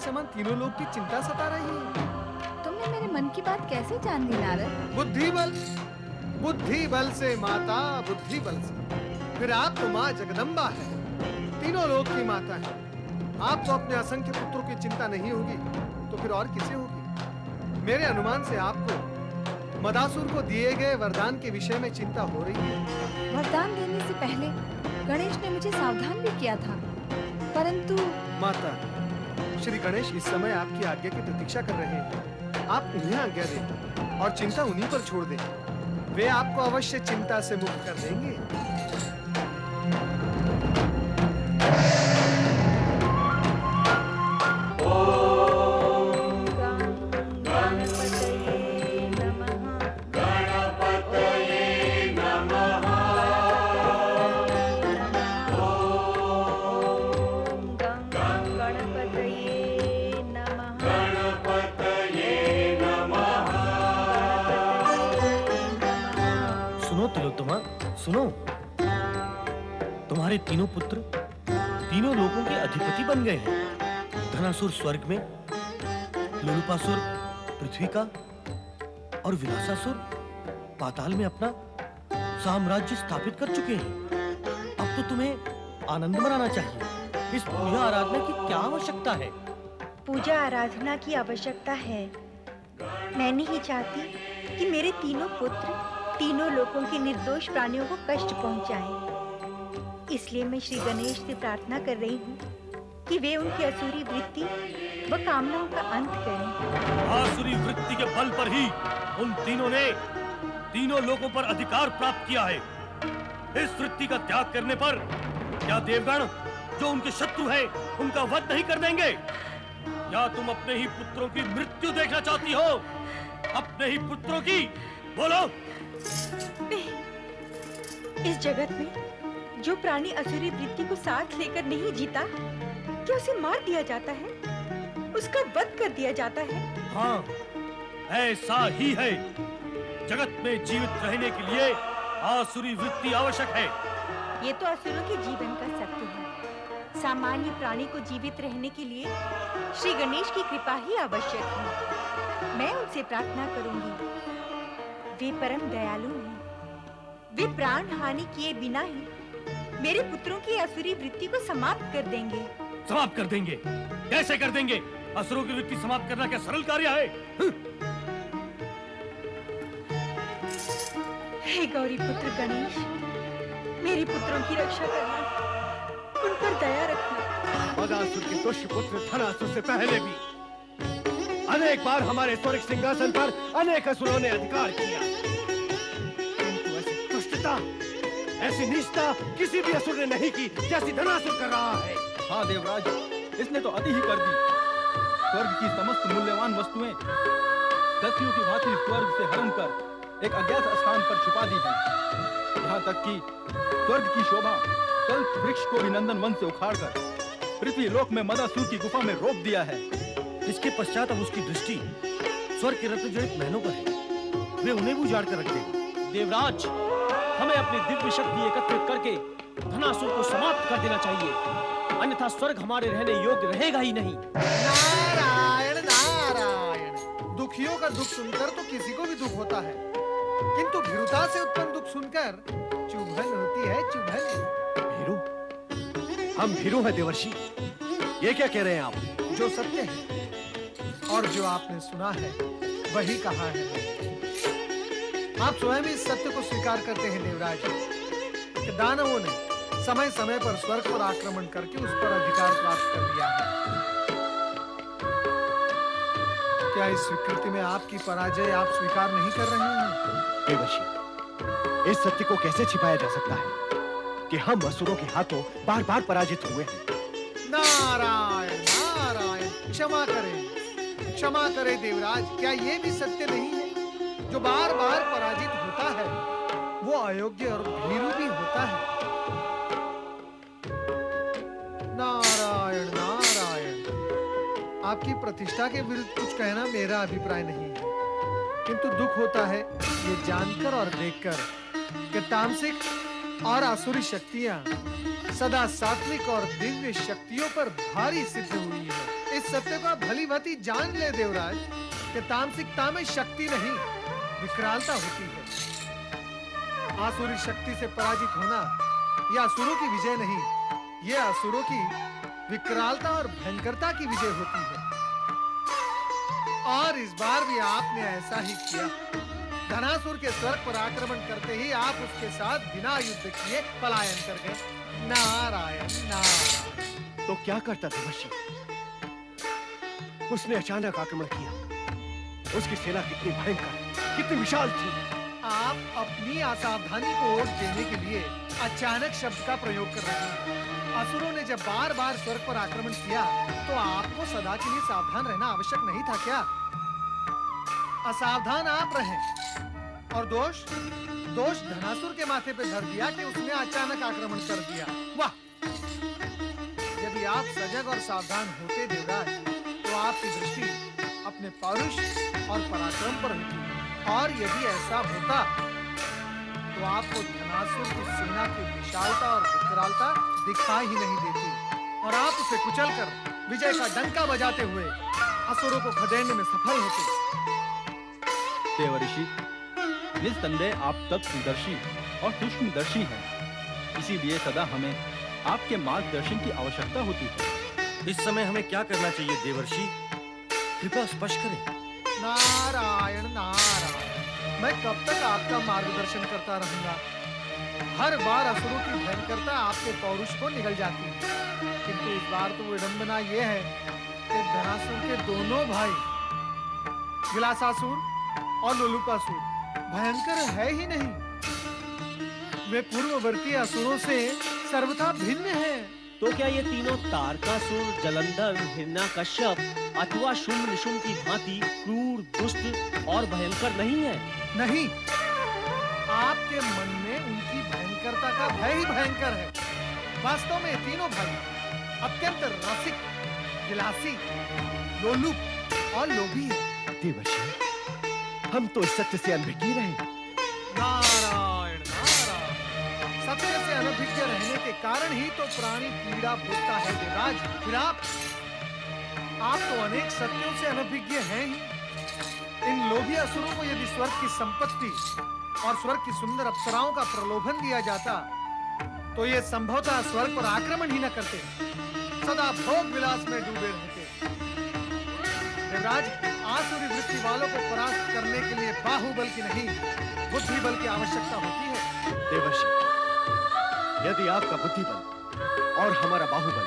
समान तीनों लोग की चिंता सता रही है। तुमने मेरे मन की बात कैसे जान ली नारद? बुद्धि बल से माता, बुद्धि बल से। फिर आप तो माँ जगदम्बा है, तीनों लोग की माता है। आपको अपने असंख्य पुत्रों की चिंता नहीं होगी तो फिर और किसे होगी? मेरे अनुमान से आपको मदासुर को दिए गए वरदान के विषय में चिंता हो रही है। वरदान देने से पहले गणेश ने मुझे सावधान भी किया था, परंतु माता, श्री गणेश इस समय आपकी आज्ञा की प्रतीक्षा कर रहे हैं। आप उन्हें आज्ञा दें और चिंता उन्हीं पर छोड़ दें। वे आपको अवश्य चिंता से मुक्त कर देंगे। सुनो, तुम्हारे तीनों पुत्र तीनों लोगों के अधिपति बन गए हैं। धनासुर स्वर्ग में, लोलुपासुर पृथ्वी का और विनाशासुर पाताल में अपना साम्राज्य स्थापित कर चुके हैं। अब तो तुम्हें आनंद मनाना चाहिए। इस पूजा आराधना की क्या आवश्यकता है? पूजा आराधना की आवश्यकता है। मैं नहीं चाहती कि मेरे तीनों पुत्र तीनों लोगों के निर्दोष प्राणियों को कष्ट पहुंचाएं। इसलिए मैं श्री गणेश से प्रार्थना कर रही हूँ कि वे उनकी असुरी वृत्ति व कामनाओं का अंत करें। आसुरी वृत्ति के बल पर ही उन तीनों ने तीनों लोगों पर अधिकार प्राप्त किया है। इस वृत्ति का त्याग करने पर क्या देवगण जो उनके शत्रु हैं उनका वध नहीं कर देंगे? या तुम अपने ही पुत्रों की मृत्यु देखना चाहती हो? अपने ही पुत्रों की? बोलो। इस जगत में जो प्राणी असुरी वृत्ति को साथ लेकर नहीं जीता, क्या उसे मार दिया जाता है? उसका वध कर दिया जाता है? हाँ, ऐसा ही है। जगत में जीवित रहने के लिए आसुरी वृत्ति आवश्यक है। ये तो असुरों के जीवन का सत्य है। सामान्य प्राणी को जीवित रहने के लिए श्री गणेश की कृपा ही आवश्यक है। मैं उनसे प्रार्थना करूंगी। वे परम दयालु हैं। वे प्राण हानि किए बिना ही मेरे पुत्रों की असुरी वृत्ति को समाप्त कर देंगे। समाप्त कर देंगे? कैसे कर देंगे? असुरों की वृत्ति समाप्त करना क्या सरल कार्य है? हे गौरी पुत्र गणेश, मेरे पुत्रों की रक्षा करना, उन पर दया रखना। मदासुर के दुष्ट पुत्र धनासुर से पहले भी अनेक बार हमारे स्वर्ग सिंहासन पर अनेक असुरों ने अधिकार किया, किंतु ऐसी दुष्टता, ऐसी नीचता किसी भी असुर ने नहीं की जैसी धनासुर कर रहा है। हाँ देवराज, इसने तो अति ही कर दी। स्वर्ग की समस्त मूल्यवान वस्तुएं दस्युओं की भांति स्वर्ग से हरण कर एक अज्ञात स्थान पर छुपा दी थी। यहाँ तक कि स्वर्ग की शोभा कल्प वृक्ष को भी नंदन वन से उखाड़कर पृथ्वी लोक में मदासुर की गुफा में रोप दिया है। इसके पश्चात अब उसकी दृष्टि स्वर्ग के रत्न जड़ित महलों पर है। वे उन्हें भी उजाड़ कर रख देगा। देवराज, हमें अपनी दिव्य शक्ति एकत्रित करके धनासुर को समाप्त कर देना चाहिए, अन्यथा स्वर्ग हमारे रहने योग्य रहेगा ही नहीं। नारायण नारायण। दुखियों का दुख सुनकर तो किसी को भी दुख होता है, किंतु भीरुता से उत्पन्न दुख सुनकर चुभन होती है, चुभन। भीरु? हम भीरु हैं देवर्षि। ये क्या कह रहे हैं आप? जो सत्य है और जो आपने सुना है वही कहा है। आप स्वयं इस सत्य को स्वीकार करते हैं देवराज कि दानवों ने समय समय पर स्वर्ग पर आक्रमण करके उस पर अधिकार प्राप्त कर लिया है। क्या इस स्वीकृति में आपकी पराजय आप स्वीकार नहीं कर रहे हैं? देवर्षि, इस सत्य को कैसे छिपाया जा सकता है कि हम असुरों के हाथों बार बार पराजित हुए हैं। नारायण नारायण। क्षमा करें देवराज। क्या ये भी सत्य नहीं है जो बार बार पराजित होता है वो अयोग्य और भीरु भी होता है? नारायण नारायण। आपकी प्रतिष्ठा के विरुद्ध कुछ कहना मेरा अभिप्राय नहीं है, किंतु दुख होता है ये जानकर और देखकर कि तामसिक और आसुरी शक्तियां सदा सात्विक और दिव्य शक्तियों पर भारी सिद्ध हुई है। इस सत्य को आप भली भांति जान ले देवराज कि तामसिकता में शक्ति नहीं, विकरालता होती है। आसुरी शक्ति से पराजित होना यह असुरों की विजय नहीं, यह असुरों की विकरालता और भयंकरता की विजय होती है। और इस बार भी आपने ऐसा ही किया। धनासुर के स्वर्ग पर आक्रमण करते ही आप उसके साथ बिना युद्ध किए पलायन कर गए। नारायण नारायण। तो क्या करता देवर्षि? उसने अचानक आक्रमण किया। उसकी सेना कितनी भयंकर, कितनी विशाल थी। आप अपनी असावधानी को ओट देने के लिए अचानक शब्द का प्रयोग कर रहे हैं। असुरों ने जब बार-बार स्वर्ग पर आक्रमण किया तो आपको सदा के लिए सावधान रहना आवश्यक नहीं था क्या? असावधान आप रहे और दोष धनासुर के माथे पे धर दिया कि उसने अचानक आक्रमण कर दिया। वाह! यदि आप सजग और सावधान होते देवराज तो आपकी दृष्टि अपने पौरुष और पराक्रम पर होती, और यदि ऐसा होता तो आपको धनासुर की सेना की विशालता और विकरालता दिखाई ही नहीं देती और आप उसे कुचलकर विजय का डंका बजाते हुए असुरों को खदेड़ने में सफल होते। देवर्षि, निस्संदेह आप तत्वदर्शी और सूक्ष्मदर्शी हैं। इसीलिए सदा हमें आपके मार्गदर्शन की आवश्यकता होती है। इस समय हमें क्या करना चाहिए देवर्षि? कृपया स्पष्ट करें। नारायण नारायण। मैं कब तक आपका मार्गदर्शन करता रहूंगा? हर बार असुरों की भयंकरता आपके पौरुष को निगल जाती है, किंतु इस बार तो विडंबना यह है कि धनासुर के दोनों भाई विलासासुर और लोलुपासुर भयंकर है ही नहीं, वे पूर्ववर्ती असुरों से सर्वथा भिन्न हैं। तो क्या ये तीनों तारकासुर, जलंधर, हिरण्याकश्यप अथवा शुंभ निशुंभ की भांति क्रूर, दुष्ट और भयंकर नहीं है? नहीं, आपके मन में उनकी भयंकरता का भय ही भयंकर है। वास्तव में तीनों भाई अत्यंत रसिक, विलासी, लोलुप और लोभी है। देवर्षि, हम तो इस सत्य से अनभिज्ञ रहे। नारायण नारायण। सत्य से अनभिज्ञ रहने के कारण ही तो प्राणी पीड़ा भोगता है देवराज। फिर आप तो अनेक सत्यों से अनभिज्ञ हैं ही। इन लोभी असुरों को यदि स्वर्ग की संपत्ति और स्वर्ग की सुंदर अप्सराओं का प्रलोभन दिया जाता तो ये संभवतः स्वर्ग पर आक्रमण ही न करते, सदा भोग विलास में डूबे रहते। देवराज, आसुरी वृत्ति वालों को परास्त करने के लिए बाहुबल की नहीं, बुद्धि बल की आवश्यकता होती है। देवर्षि, यदि आपका बुद्धि बल और हमारा बाहुबल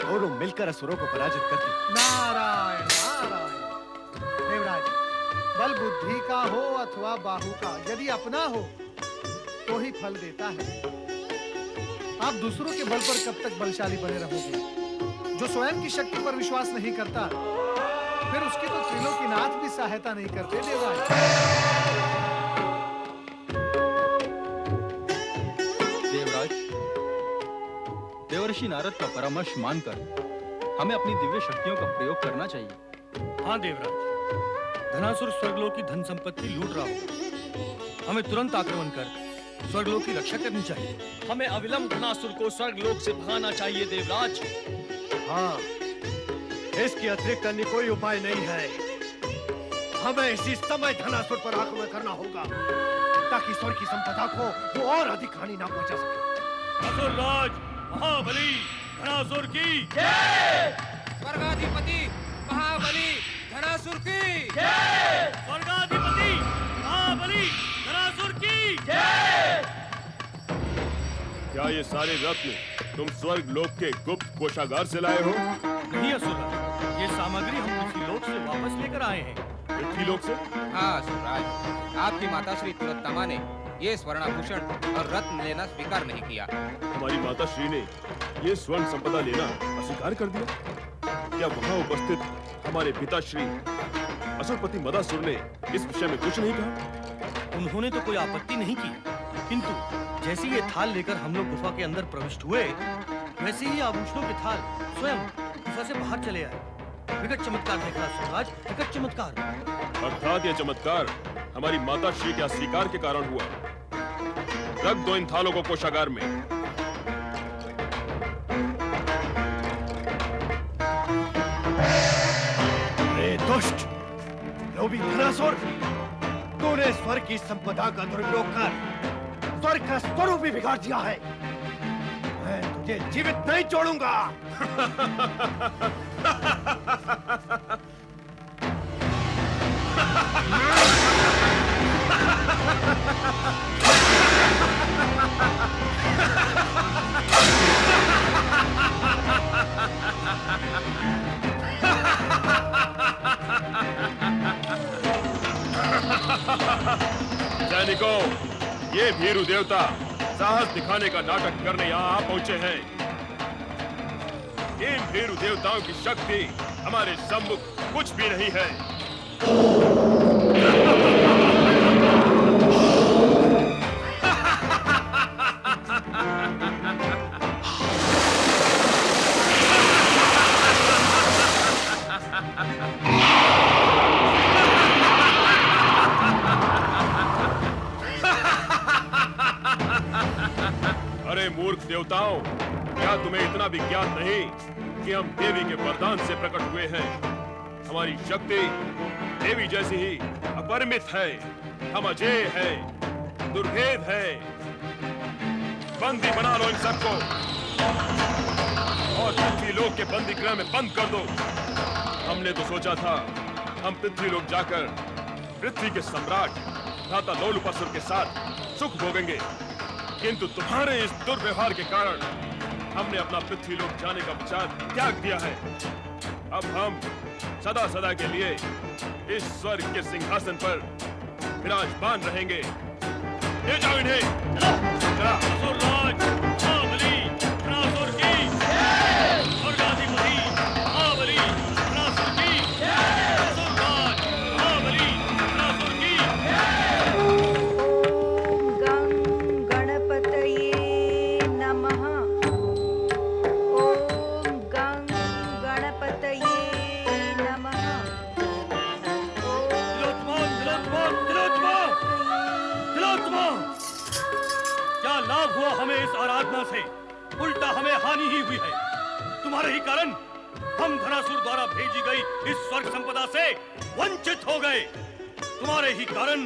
दोनों मिलकर असुरों को पराजित करते। नारायण नारायण। देवराज, बल बुद्धि का हो अथवा बाहु का, यदि अपना हो तो ही फल देता है। आप दूसरों के बल पर कब तक बलशाली बने रहोगे? जो स्वयं की शक्ति पर विश्वास नहीं करता, फिर उसकी तो त्रिलोकीनाथ भी सहायता नहीं करते। देवराज, देवर्षि नारद का परामर्श मानकर हमें अपनी दिव्य शक्तियों का प्रयोग करना चाहिए। हाँ देवराज, धनासुर स्वर्गलोक की धन संपत्ति लूट रहा होगा। हमें तुरंत आक्रमण कर स्वर्गलोक की रक्षा करनी चाहिए। हमें अविलंब धनासुर को स्वर्गलोक से भगाना चाहिए देवराज। हाँ, इसके अतिरिक्त अन्य कोई उपाय नहीं है। हमें इसी समय धनासुर पर आक्रमण करना होगा ताकि स्वर्ग की संपदा को वो और अधिक हानि ना पहुंचा सके। असुरराज महाबली धनासुर की जय! स्वर्गाधिपति महाबली धनासुर की जय! स्वर्गाधिपति महाबली धनासुर की जय! क्या ये सारे रत्न तुम स्वर्ग लोक के गुप्त कोषागार से लाए हो? नहीं असुरराज, ये सामग्री हम पृथ्वीलोक से वापस लेकर आए हैं। पृथ्वीलोक से? हाँ असुरराज, आपकी माता श्री तिलोत्तमा ने ये स्वर्णाभूषण और रत्न लेना स्वीकार नहीं किया। हमारी माता श्री ने ये स्वर्ण संपदा लेना अस्वीकार कर दिया? क्या वहाँ उपस्थित हमारे पिता श्री असुरपति मदासुर ने इस विषय में कुछ नहीं कहा? उन्होंने तो कोई आपत्ति नहीं की, किंतु जैसे ये थाल लेकर हम लोग गुफा के अंदर प्रविष्ट हुए, वैसे ही आभूषणों के थाल स्वयं गुफा से बाहर चले आए। विकट चमत्कार देखा स्वराज, विकट चमत्कार। अर्थात यह चमत्कार हमारी माता श्री के अस्वीकार के कारण हुआ। रख दो इन थालों को कोषागार में। दुष्ट, लोभी धनासुर, तूने स्वर्ग की संपदा का दुरुपयोग कर स्वर्ग का स्वरूप भी बिगाड़ दिया है। मैं तुझे जीवित नहीं छोड़ूंगा। सैनिकों, ये भीरू देवता साहस दिखाने का नाटक करने यहाँ आ पहुंचे हैं। इन भीरू देवताओं की शक्ति हमारे सम्मुख कुछ भी नहीं है। अरे मूर्ख देवताओं, क्या तुम्हें इतना भी ज्ञात नहीं कि हम देवी के वरदान से प्रकट हुए हैं? हमारी शक्ति देवी जैसी ही अपरिमित है, हम अजेय है, दुर्भेद है। बंदी बना लो इन सबको और पृथ्वी लोक के बंदी गृह में बंद कर दो। हमने तो सोचा था हम पृथ्वी लोक जाकर पृथ्वी के सम्राट भ्राता लोलुपासुर के साथ सुख भोगेंगे, किंतु तुम्हारे इस दुर्व्यवहार के कारण हमने अपना पृथ्वी लोक जाने का विचार त्याग दिया है। अब हम सदा सदा के लिए इस स्वर्ग के सिंहासन पर विराजमान रहेंगे। ले जाओ इन्हें। हमें इस आराधना से उल्टा हमें हानि ही हुई है। तुम्हारे ही कारण हम धनासुर द्वारा भेजी गई इस स्वर्ग संपदा से वंचित हो गए। तुम्हारे ही कारण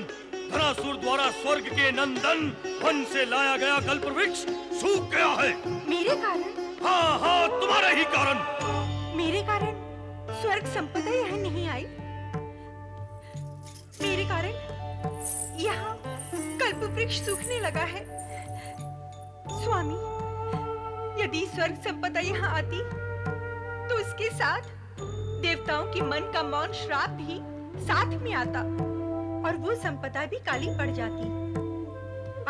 धनासुर द्वारा स्वर्ग के नंदन वन से लाया गया कल्प वृक्ष सूख गया है। मेरे कारण? हाँ हाँ, तुम्हारे ही कारण। मेरे कारण स्वर्ग संपदा यहाँ नहीं आई। मेरे कारण यहाँ कल्प वृक्ष सूखने लगा है। स्वामी, यदि स्वर्ग संपदा यहाँ आती तो इसके साथ देवताओं की मन का मौन श्राप भी साथ में आता और वो संपदा भी काली पड़ जाती।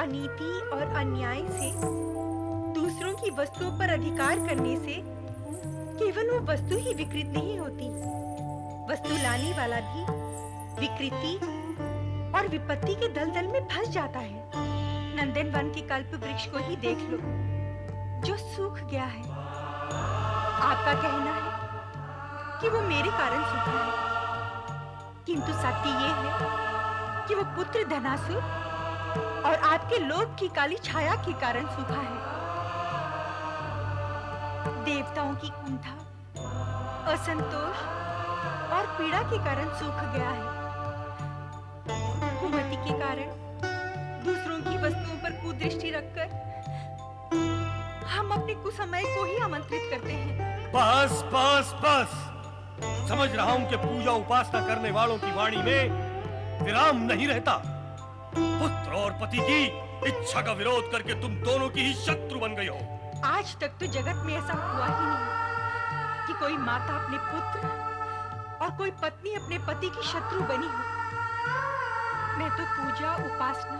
अनीति और अन्याय से दूसरों की वस्तुओं पर अधिकार करने से केवल वो वस्तु ही विकृत नहीं होती, वस्तु लाने वाला भी विकृति और विपत्ति के दलदल में फंस जाता है। नंदन वन के कल्प वृक्ष को ही देख लो, जो सूख गया है। आपका कहना है कि वो मेरे कारण सूखा है, किंतु सत्य ये है कि वो पुत्र धनासुर और आपके लोभ की काली छाया के कारण सूखा है। देवताओं की कुंठा, असंतोष और पीड़ा के कारण सूख गया है। कुमति के कारण दूसरों की वस्तुओं पर कुदृष्टि रखकर हम अपने कुसमय को ही आमंत्रित करते हैं। बस बस बस, समझ रहा हूं कि पूजा उपासना करने वालों की वाणी में विराम नहीं रहता। पुत्र और पति की इच्छा का विरोध करके तुम दोनों की ही शत्रु बन गई हो। आज तक तो जगत में ऐसा हुआ ही नहीं कि कोई माता अपने पुत्र और कोई पत्नी अपने पति की शत्रु बनी हो। मैं तो पूजा उपासना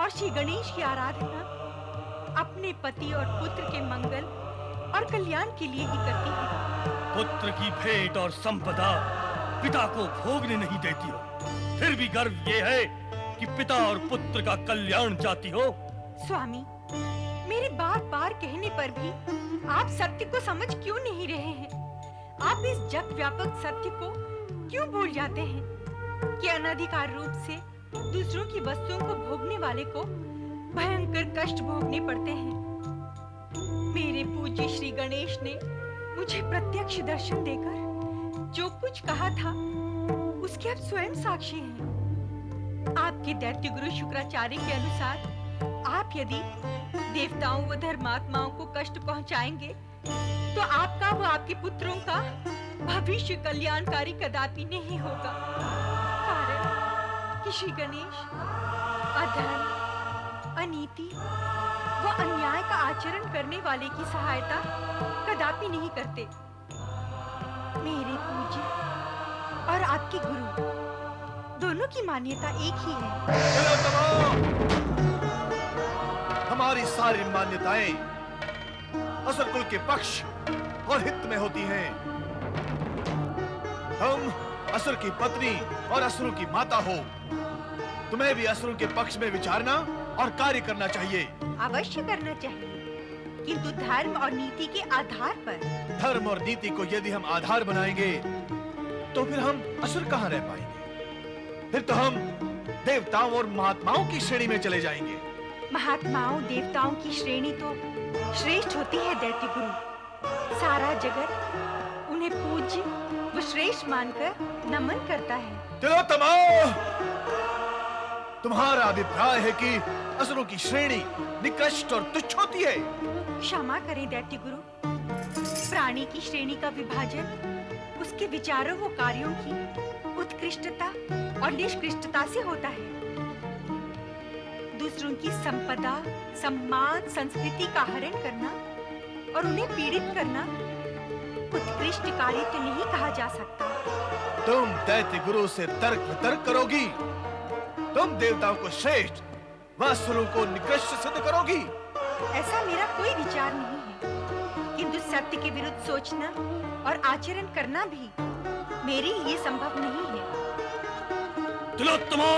और श्री गणेश की आराधना अपने पति और पुत्र के मंगल और कल्याण के लिए ही करती हूँ। पुत्र की भेंट और संपदा पिता को भोगने नहीं देती हो, फिर भी गर्व ये है कि पिता और पुत्र का कल्याण चाहती हो। स्वामी, मेरे बार बार कहने पर भी आप सत्य को समझ क्यों नहीं रहे हैं? आप इस जग व्यापक सत्य को क्यों भूल जाते हैं कि अनधिकार रूप से दूसरों की वस्तुओं को भोगने वाले को भयंकर कष्ट भोगने पड़ते हैं। मेरे पूज्य श्री गणेश ने मुझे प्रत्यक्ष दर्शन देकर जो कुछ कहा था उसके आप स्वयं साक्षी हैं। आपके दैत्य गुरु शुक्राचार्य के अनुसार आप यदि देवताओं व धर्मात्माओं को कष्ट पहुंचाएंगे तो आपका व आपके पुत्रों का भविष्य कल्याणकारी कदापि नहीं होगा। कारण कि श्री गणेश अधर्म, अनीति व अन्याय का आचरण करने वाले की सहायता कदापि नहीं करते। मेरे पूज्य और आपके गुरु दोनों की मान्यता एक ही है। हमारी सारी मान्यताएं असुर कुल के पक्ष और हित में होती हैं। तुम असुर की पत्नी और असुरों की माता हो। तुम्हें भी असुरों के पक्ष में विचारना और कार्य करना चाहिए। अवश्य करना चाहिए, किंतु धर्म और नीति के आधार पर। धर्म और नीति को यदि हम आधार बनाएंगे तो फिर हम असुर कहाँ रह पाएंगे? फिर तो हम देवताओं और महात्माओं की श्रेणी में चले जाएंगे। महात्माओं देवताओं की श्रेणी तो श्रेष्ठ होती है दैत्य गुरु। सारा जगत उन्हें पूज्य व श्रेष्ठ मानकर नमन करता है। तिलोत्तमा, तुम्हारा अभिप्राय है कि असुरों की श्रेणी निकृष्ट और तुच्छ होती है। क्षमा करें दैत्य गुरु, प्राणी की श्रेणी का विभाजन उसके विचारों व कार्यों की उत्कृष्टता और निष्कृष्टता से होता है। दूसरों की संपदा, सम्मान, संस्कृति का हरण करना और उन्हें पीड़ित करना उत्कृष्ट कार्य तो नहीं कहा जा सकता। तुम दैत्य गुरु से तर्क वितर्क करोगी। तुम देवताओं को श्रेष्ठ व असुरों को निकृष्ट सिद्ध करोगी। ऐसा मेरा कोई विचार नहीं है, किंतु सत्य के विरुद्ध सोचना और आचरण करना भी मेरे लिए संभव नहीं है। तिलोत्तमा,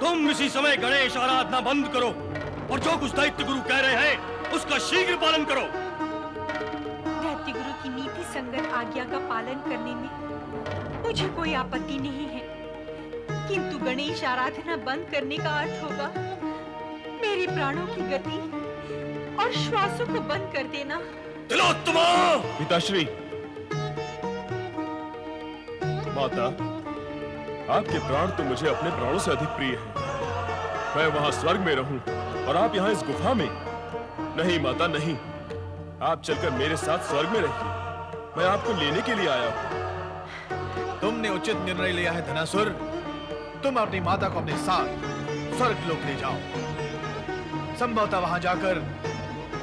तुम इसी समय गणेश आराधना बंद करो और जो कुछ दैत्य गुरु कह रहे हैं उसका शीघ्र पालन करो। दैत्य गुरु की नीति संगत आज्ञा का पालन करने में मुझे कोई आपत्ति नहीं है, किंतु गणेश आराधना बंद करने का अर्थ होगा मेरे प्राणों की गति और श्वासों को बंद कर देना। तिलोत्तमा! पिताश्री, माता, आपके प्राण तो मुझे अपने प्राणों से अधिक प्रिय हैं। मैं वहां स्वर्ग में रहूं और आप यहाँ इस गुफा में? नहीं माता, नहीं। आप चलकर मेरे साथ स्वर्ग में रहिए। मैं आपको लेने के लिए आया हूँ। तुमने उचित निर्णय लिया है धनासुर। तुम अपनी माता को अपने साथ स्वर्ग लोक ले जाओ। संभवतः वहां जाकर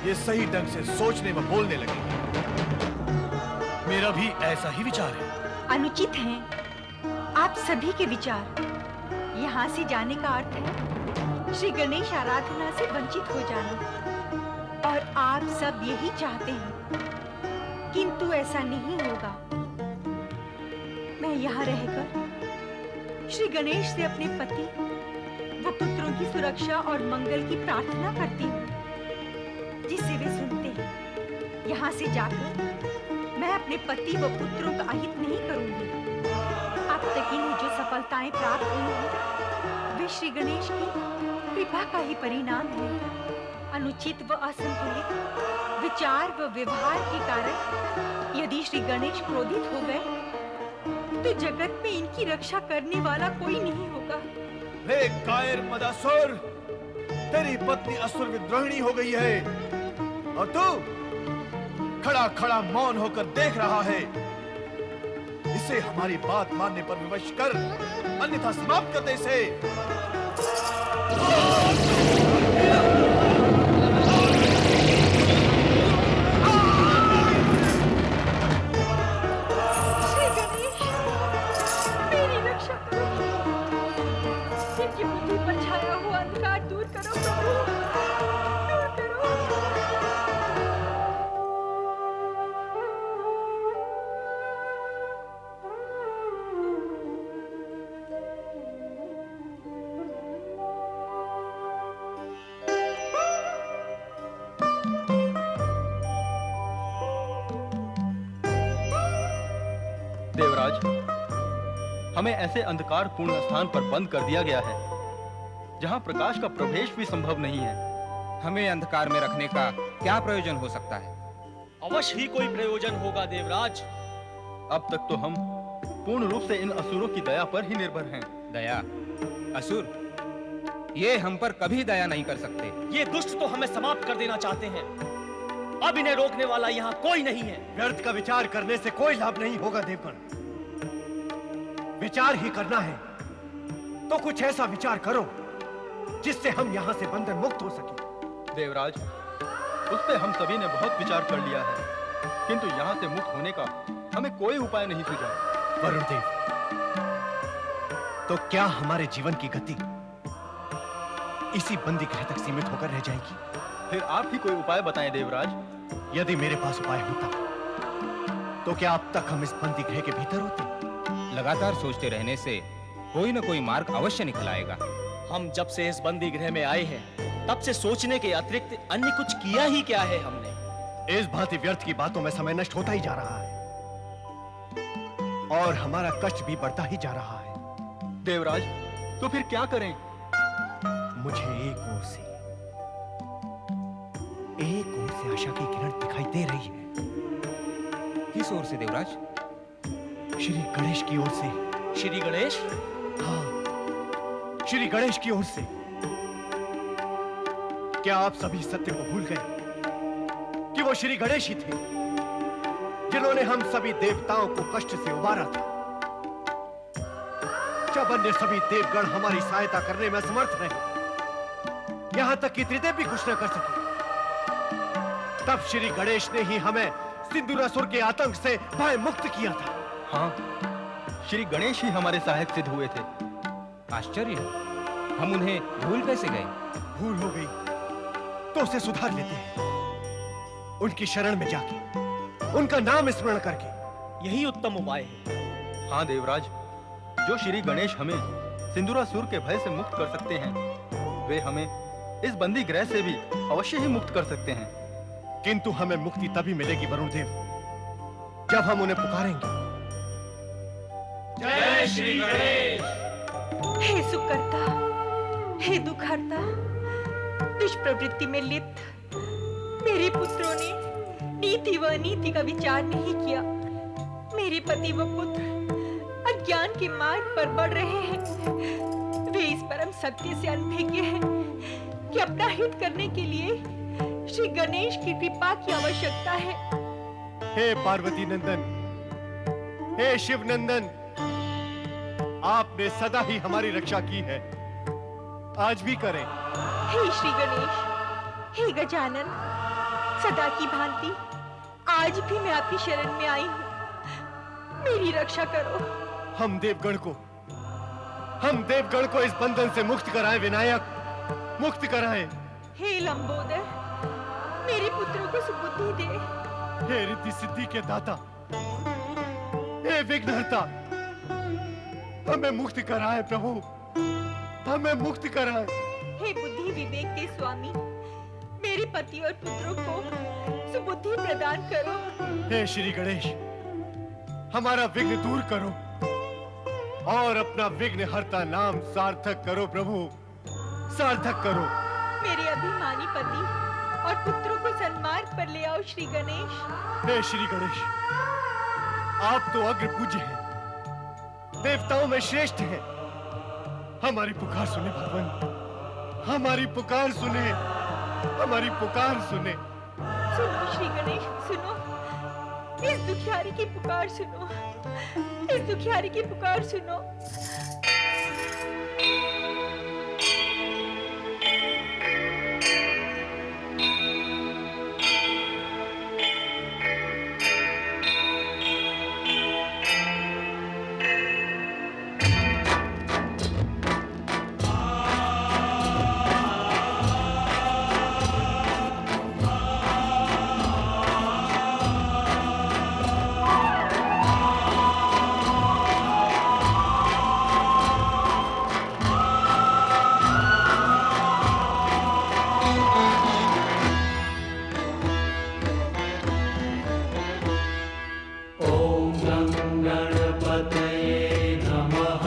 ये सही ढंग से सोचने व बोलने लगेंगे। मेरा भी ऐसा ही विचार है। अनुचित हैं आप सभी के विचार। यहाँ से जाने का अर्थ है श्री गणेश आराधना से वंचित हो जाना, और आप सब यही चाहते हैं, किंतु ऐसा नहीं होगा। मैं यहाँ रहकर श्री गणेश से अपने पति व पुत्रों की सुरक्षा और मंगल की प्रार्थना करती हूँ, जिससे वे सुनते हैं। यहाँ से जाकर मैं अपने पति व पुत्रों का अहित नहीं करूंगी। अब तक इन्हें जो सफलताएं प्राप्त हुई हैं, वे श्री गणेश की कृपा का ही परिणाम है। अनुचित व असंतुलित विचार व व्यवहार के कारण यदि श्री गणेश क्रोधित हो गए तो जगत में इनकी रक्षा करने वाला कोई नहीं होगा। हे कायर मदासुर, तेरी पत्नी असुर विद्रोहिणी हो गई है और तू खड़ा खड़ा मौन होकर देख रहा है। इसे हमारी बात मानने पर विवश कर, अन्यथा समाप्त कर दे इसे। श्री गणेश, मेरी रक्षा करो। इनकी बुद्धि पर छाया हुआ अंधकार दूर करो प्रभु, दूर करो। देवराज, हमें ऐसे अंधकारपूर्ण स्थान पर बंद कर दिया गया है जहां प्रकाश का प्रवेश भी संभव नहीं है। हमें अंधकार में रखने का क्या प्रयोजन हो सकता है? अवश्य ही कोई प्रयोजन होगा देवराज। अब तक तो हम पूर्ण रूप से इन असुरों की दया पर ही निर्भर हैं। दया? असुर? ये हम पर कभी दया नहीं कर सकते। ये दुष्ट तो हमें समाप्त कर देना चाहते हैं। अब इन्हें रोकने वाला यहाँ कोई नहीं है। व्यर्थ का विचार करने से कोई लाभ नहीं होगा देवगण। विचार ही करना है तो कुछ ऐसा विचार करो जिससे हम यहाँ से बंधन मुक्त हो सके। देवराज, उस पे हम सभी ने बहुत विचार कर लिया है, किंतु यहाँ से मुक्त होने का हमें कोई उपाय नहीं सूझा। वरुण देव, तो क्या हमारे जीवन की गति इसी बंदी गृह तक सीमित होकर रह जाएगी? फिर आप ही कोई उपाय बताएं देवराज। यदि मेरे पास उपाय होता तो क्या अब तक हम इस बंदी गृह के भीतर होते? लगातार सोचते रहने से कोई न कोई मार्ग अवश्य निकल आएगा। हम जब से इस बंदी गृह में आए हैं तब से सोचने के अतिरिक्त अन्य कुछ किया ही क्या है हमने। इस भांति व्यर्थ की बातों में समय नष्ट होता ही जा रहा है और हमारा कष्ट भी बढ़ता ही जा रहा है। देवराज, तो फिर क्या करें? मुझे एक ओर से आशा की किरण दिखाई दे रही है। किस ओर से देवराज? श्री गणेश की ओर से। श्री गणेश? हाँ, श्री गणेश की ओर से। क्या आप सभी सत्य को भूल गए कि वो श्री गणेश ही थे जिन्होंने हम सभी देवताओं को कष्ट से उबारा था? जब अन्य सभी देवगण हमारी सहायता करने में असमर्थ रहे, यहां तक कि त्रिदेव भी कुछ न कर सके, तब श्री गणेश ने ही हमें सिंदूरासुर के आतंक से भय मुक्त किया था। हाँ, श्री गणेश ही हमारे सहायक सिद्ध हुए थे। आश्चर्य, हम उन्हें भूल कैसे गए? भूल हो गई तो उसे सुधार लेते हैं, उनकी शरण में जाके, उनका नाम स्मरण करके। यही उत्तम उपाय है। हाँ देवराज, जो श्री गणेश हमें सिंदूरासुर के भय से मुक्त कर सकते हैं, वे हमें इस बंदी गृह से भी अवश्य ही मुक्त कर सकते हैं। किंतु हमें मुक्ति तभी मिलेगी वरुण देव, जब हम उन्हें पुकारेंगे। जय श्री गणेश। हे सुकर्ता, हे दुखहर्ता, दुष्प्रवृत्ति में लिप्त मेरे पुत्रों ने नीति व अनीति का विचार नहीं किया। मेरे पति व पुत्र अज्ञान के मार्ग पर बढ़ रहे हैं। वे इस परम सत्य से अनभिज्ञ हैं कि अपना हित करने के लिए श्री गणेश की कृपा की आवश्यकता है। हे पार्वती नंदन, हे शिव नंदन, आपने सदा ही हमारी रक्षा की है, आज भी करें। हे श्री गणेश, हे गजानन, सदा की भांति आज भी मैं आपकी शरण में आई हूँ। मेरी रक्षा करो। हम देवगण को इस बंधन से मुक्त कराएं विनायक, मुक्त कराएं। हे लंबोदर, मेरे पुत्रों को सुबुद्धि दे। हे रिद्धि सिद्धि के दाता, हे विघ्नहर्ता, हमें मुक्त कराएं प्रभु, हमें मुक्त कराएं। हे बुद्धि विवेक के स्वामी, मेरे पति और पुत्रों को सुबुद्धि प्रदान करो। हे श्री गणेश, हमारा विघ्न दूर करो और अपना विघ्न हरता नाम सार्थक करो प्रभु, सार्थक करो। मेरे अभिमानी पति और पुत्रों को सन्मार्ग पर ले आओ श्री गणेश। हे श्री गणेश, आप तो अग्र पूज्य हैं, देवताओं में श्रेष्ठ हैं। हमारी पुकार सुने भगवान, हमारी पुकार सुने, हमारी पुकार सुने। सुनो श्री गणेश, सुनो, इस दुखियारी की पुकार सुनो, इस दुखियारी की पुकार सुनो। गणपतये नमः।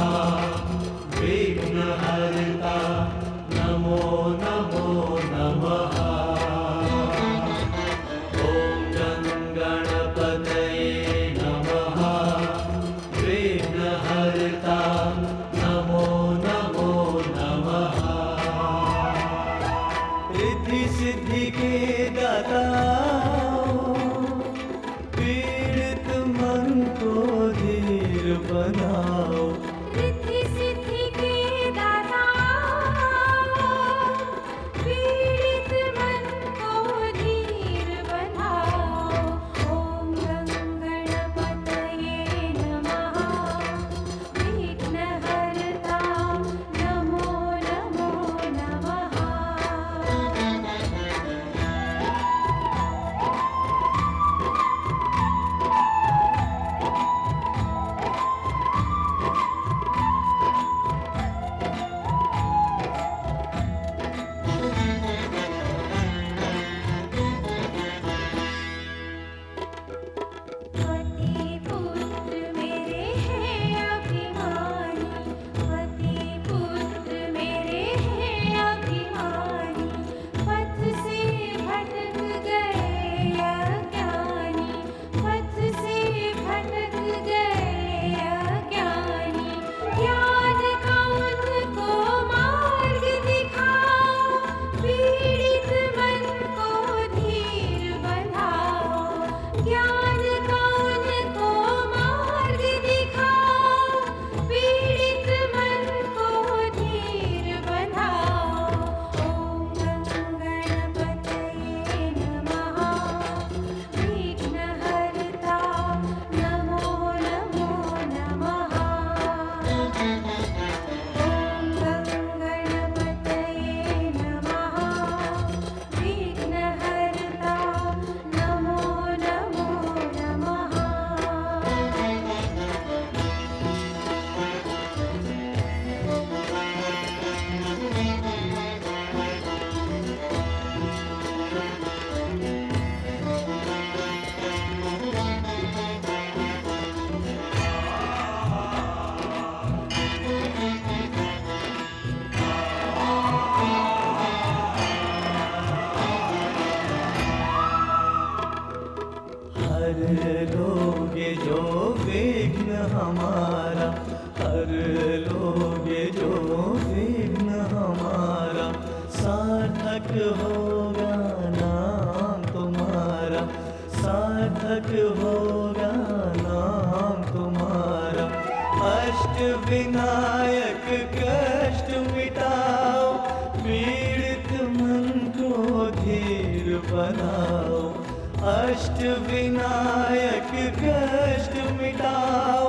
अष्ट विनायक कष्ट मिटाओ,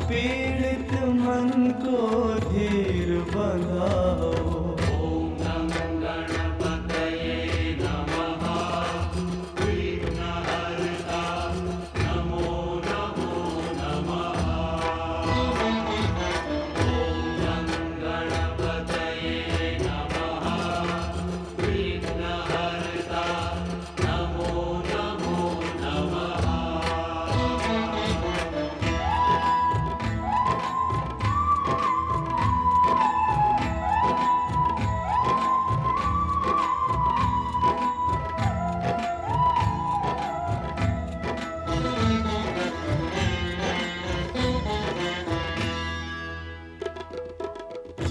पीड़ित मन को धीर बनाओ। ओम नमो गणपतये नमः, विघ्नहर्ता नमो नमो नमः। ओम नमो गणपतये नमः, विघ्नहर्ता नमो नमो नमः।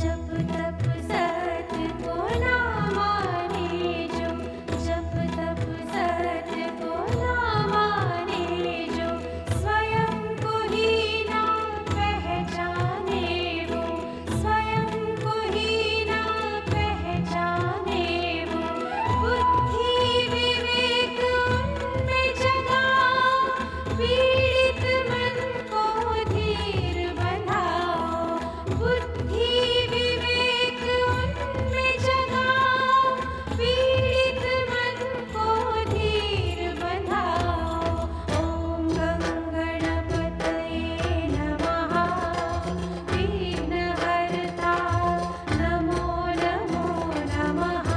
जब तप सत्य को ना माने जो, जब तप सत्य को ना माने जो, स्वयं को ही ना पहचाने वो, स्वयं को ही ना पहचाने वो। बुद्धि विवेक उनमें जगाओ, पीड़ित मन को धीर बनाओ। बुद्धि विवेक उनमें जगाओ, पीड़ित मन को धीर बनाओ। ओम गं गणपतये नमः, विघ्नहर्ता नमो नमो नमः।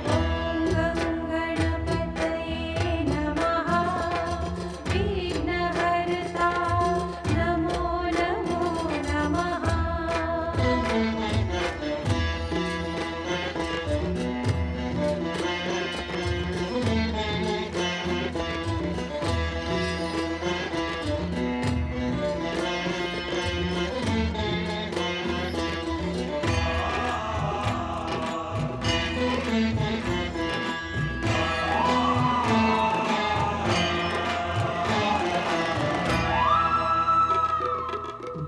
ओम गं गणपतये नमः, विघ्नहर्ता नमो नमो नमः।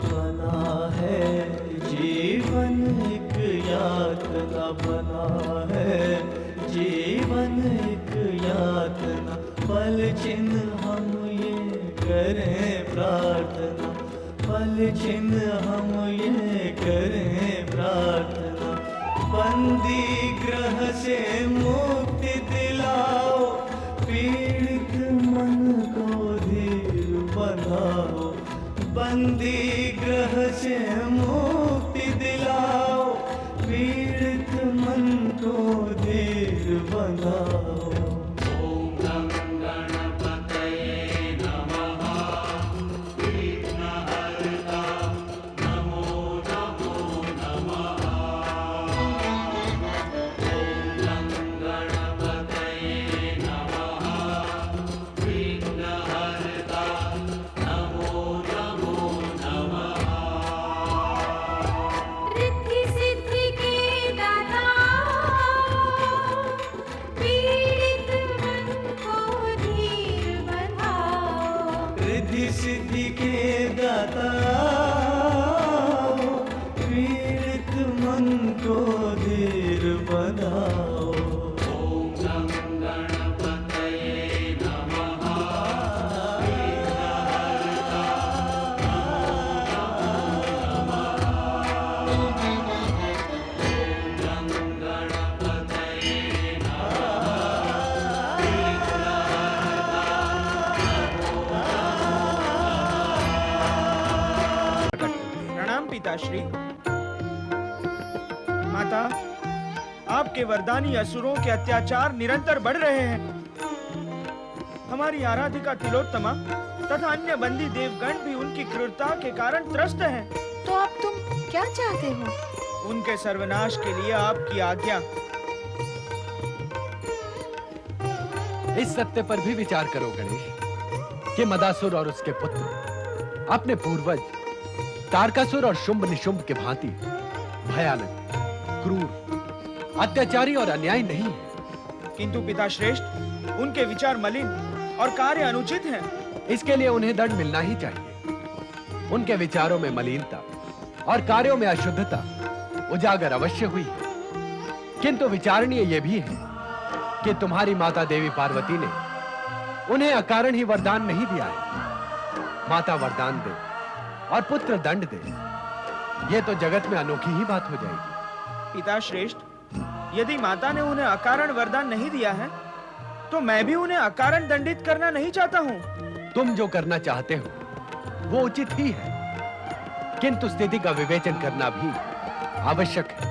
बना है जीवन एक यातना, बना है जीवन एक यातना। पल चिन्ह हम ये करें प्रार्थना, पल चिन्ह हम ये करें प्रार्थना। बंदी ग्रह से मुक्ति दिलाओ, पीड़ित मन को धीर बनाओ। बंदी ग्रह से मुक्ति दिलाओ, पीड़ित मन को धीर बनाओ। ओम नमो गणपतये नमः, विघ्नहर्ता नमो नमो नमः। ओम नमो गणपतये नमः, विघ्नहर्ता नमो नमो नमः। रिद्धि सिद्धि के दाता, पीड़ित मन को धीर बनाओ। रिद्धि सिद्धि के दाता, पीड़ित मन को धीर बनाओ। ओम नमो गणपतये नमः, विघ्नहर्ता नमो नमो नमः। प्रणाम पिताश्री। माता, आपके वरदानी असुरों के अत्याचार निरंतर बढ़ रहे हैं। हमारी आराधिका तिलोत्तमा तथा अन्य बंदी देवगण भी उनकी क्रूरता के कारण त्रस्त हैं। तो अब तुम क्या चाहते हो? उनके सर्वनाश के लिए आपकी आज्ञा। इस सत्य पर भी विचार करो गणेश कि मदासुर और उसके पुत्र अपने पूर्वज तारकासुर और शुंभ निशुंभ के भांति भयानक, क्रूर, अत्याचारी और अन्यायी नहीं है। किंतु पिता श्रेष्ठ, उनके विचार मलिन और कार्य अनुचित हैं। इसके लिए उन्हें दंड मिलना ही चाहिए। उनके विचारों में मलिनता और कार्यों में अशुद्धता उजागर अवश्य हुई है, किंतु विचारणीय यह भी है कि तुम्हारी माता देवी पार्वती ने उन्हें अकारण ही वरदान नहीं दिया है। माता वरदान दे और पुत्र दंड दे, ये तो जगत में अनोखी ही बात हो जाएगी। पिता श्रेष्ठ, यदि माता ने उन्हें अकारण वरदान नहीं दिया है, तो मैं भी उन्हें अकारण दंडित करना नहीं चाहता हूँ। तुम जो करना चाहते हो वो उचित ही है, किंतु स्थिति का विवेचन करना भी आवश्यक है।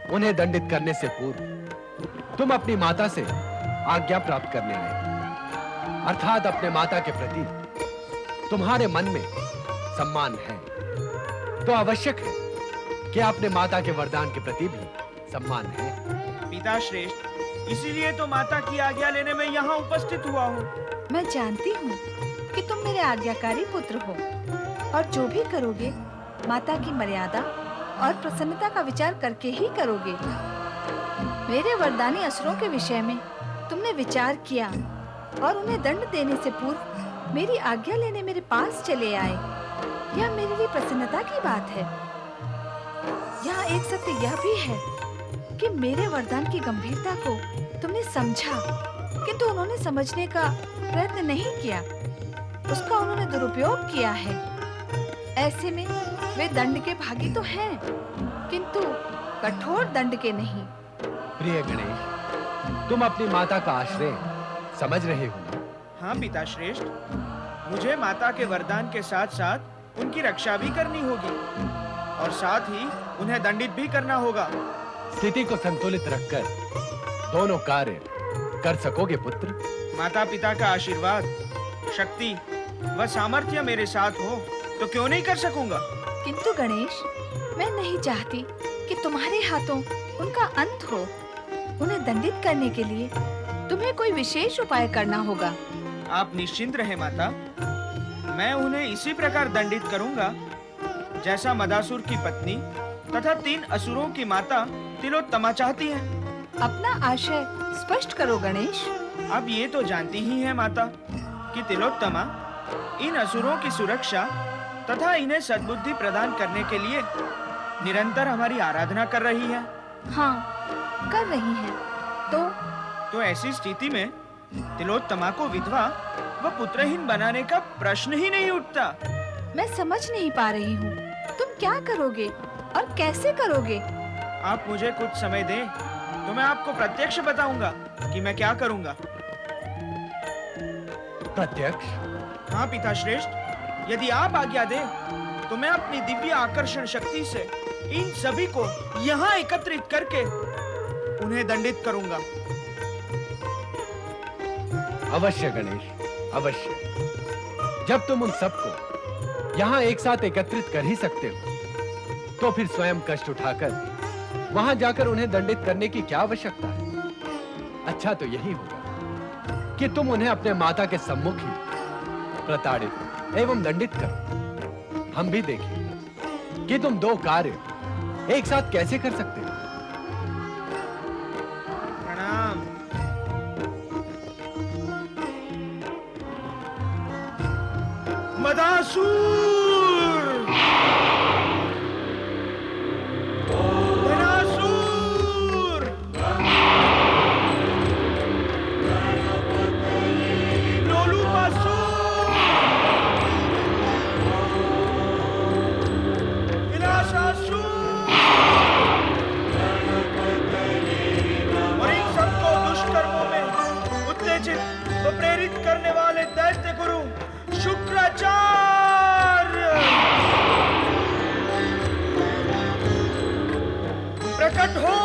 उन्हें दंडित करने से पूर्व तुम अपनी माता से आज्ञा प्राप्त करने आए, अर्थात अपने माता के प्रति तुम्हारे मन में सम्मान है, तो आवश्यक है कि अपने माता के वरदान के प्रति भी सम्मान है। पिता श्रेष्ठ, इसीलिए तो माता की आज्ञा लेने में यहाँ उपस्थित हुआ हूँ। मैं जानती हूँ कि तुम मेरे आज्ञाकारी पुत्र हो और जो भी करोगे माता की मर्यादा और प्रसन्नता का विचार करके ही करोगे। मेरे वरदानी असुरों के विषय में तुमने विचार किया और उन्हें दंड देने से पूर्व मेरी आज्ञा लेने मेरे पास चले आए। यह मेरे लिए प्रसन्नता की बात है। यहाँ एक सत्य यह भी है कि मेरे वरदान की गंभीरता को तुमने समझा, किंतु उन्होंने समझने का प्रयत्न नहीं किया, उसका उन्होंने दुरुपयोग किया है। ऐसे में वे दंड के भागी तो हैं, किंतु कठोर दंड के नहीं। प्रिय गणेश, तुम अपनी माता का आश्रय समझ रहे हो ना? हाँ पिता श्रेष्ठ, मुझे माता के वरदान के साथ साथ उनकी रक्षा भी करनी होगी और साथ ही उन्हें दंडित भी करना होगा। स्थिति को संतुलित रखकर दोनों कार्य कर सकोगे पुत्र? माता पिता का आशीर्वाद, शक्ति व सामर्थ्य मेरे साथ हो तो क्यों नहीं कर सकूंगा। किंतु गणेश, मैं नहीं चाहती कि तुम्हारे हाथों उनका अंत हो। उन्हें दंडित करने के लिए तुम्हें कोई विशेष उपाय करना होगा। आप निश्चिंत रहे माता, मैं उन्हें इसी प्रकार दंडित करूंगा जैसा मदासुर की पत्नी तथा 3 असुरों की माता तिलोत्तमा चाहती है। अपना आशय स्पष्ट करो गणेश। अब ये तो जानती ही है माता कि तिलोत्तमा इन असुरों की सुरक्षा तथा इन्हें सद्बुद्धि प्रदान करने के लिए निरंतर हमारी आराधना कर रही है। हाँ, कर रही है। तो ऐसी स्थिति में तिलोत्तमा को विधवा व पुत्रहीन बनाने का प्रश्न ही नहीं उठता। मैं समझ नहीं पा रही हूँ, तुम क्या करोगे और कैसे करोगे? आप मुझे कुछ समय दें तो मैं आपको प्रत्यक्ष बताऊंगा कि मैं क्या करूंगा। प्रत्यक्ष? हाँ पिता श्रेष्ठ, यदि आप आज्ञा दें तो मैं अपनी दिव्य आकर्षण शक्ति से इन सभी को यहाँ एकत्रित करके उन्हें दंडित करूंगा। अवश्य गणेश, अवश्य। जब तुम उन सबको यहाँ एक साथ एकत्रित कर ही सकते हो, तो फिर स्वयं कष्ट उठाकर वहां जाकर उन्हें दंडित करने की क्या आवश्यकता है? अच्छा तो यही होगा कि तुम उन्हें अपने माता के सम्मुख ही प्रताड़ित एवं दंडित करो। हम भी देखें कि तुम 2 कार्य एक साथ कैसे कर सकते हो। प्रणाम। मदासुर, प्रेरित करने वाले दैत्य गुरु शुक्राचार्य प्रकट हो।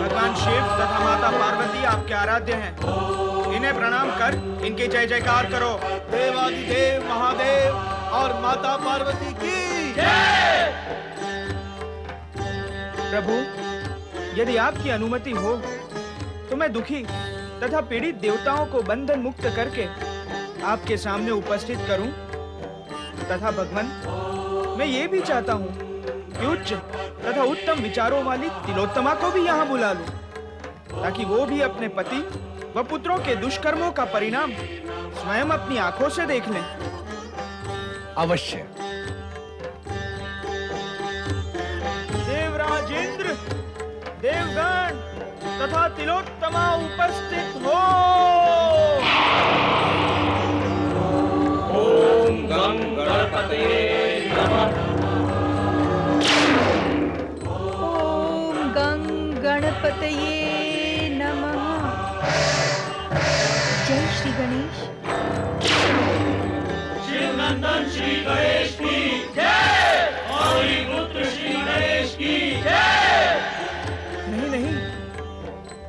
भगवान शिव तथा माता पार्वती आपके आराध्य हैं। इन्हें प्रणाम कर इनकी जय जयकार करो। देवादिदेव महादेव और माता पार्वती की जय। प्रभु, यदि आपकी अनुमति हो तो मैं दुखी तथा पीड़ित देवताओं को बंधन मुक्त करके आपके सामने उपस्थित करूं। तथा भगवान, मैं ये भी चाहता हूं कि उच्च तथा उत्तम विचारों वाली तिलोत्तमा को भी यहाँ बुला लूं, ताकि वो भी अपने पति व पुत्रों के दुष्कर्मों का परिणाम स्वयं अपनी आंखों से देख लें। अवश्य। देवराज इंद्र, देवगण तथा तिलोत्तमा उपस्थित हो। ओम गं गणपतये नमः। ओम गं गणपतये नमः। जय श्री गणेश। शिवनंदन श्री गणेश की जय। हरि पुत्र श्री गणेश की जय। नहीं नहीं,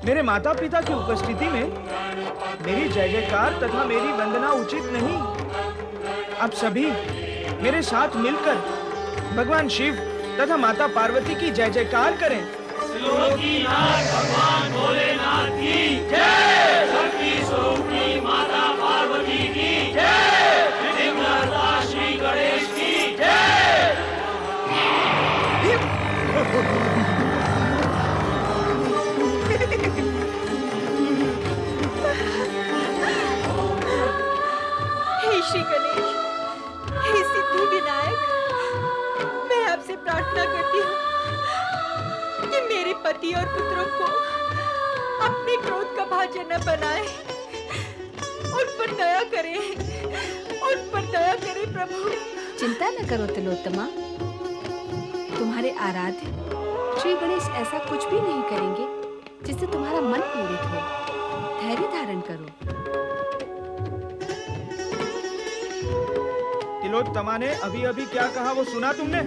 मेरे माता पिता की उपस्थिति में मेरी जय जयकार तथा मेरी वंदना उचित नहीं। आप सभी मेरे साथ मिलकर भगवान शिव तथा माता पार्वती की जय जयकार करें। त्रिलोकीनाथ भगवान भोलेनाथ की जय। शक्ति स्वरूपी माता पार्वती की जय। विघ्नहर्ता श्री गणेश की जय। हे श्री गणेश, हे सिद्धि विनायक, मैं आपसे प्रार्थना करती हूँ कि मेरे पति और पुत्रों को अपने क्रोध का भाजन न बनाए। उन पर दया करें, उन पर दया करें प्रभु। चिंता न करो तिलोत्तमा, तुम्हारे आराध्य श्री गणेश ऐसा कुछ भी नहीं करेंगे जिससे तुम्हारा मन पीड़ित हो। धैर्य धारण करो। तिलोत्तमा ने अभी अभी क्या कहा वो सुना तुमने?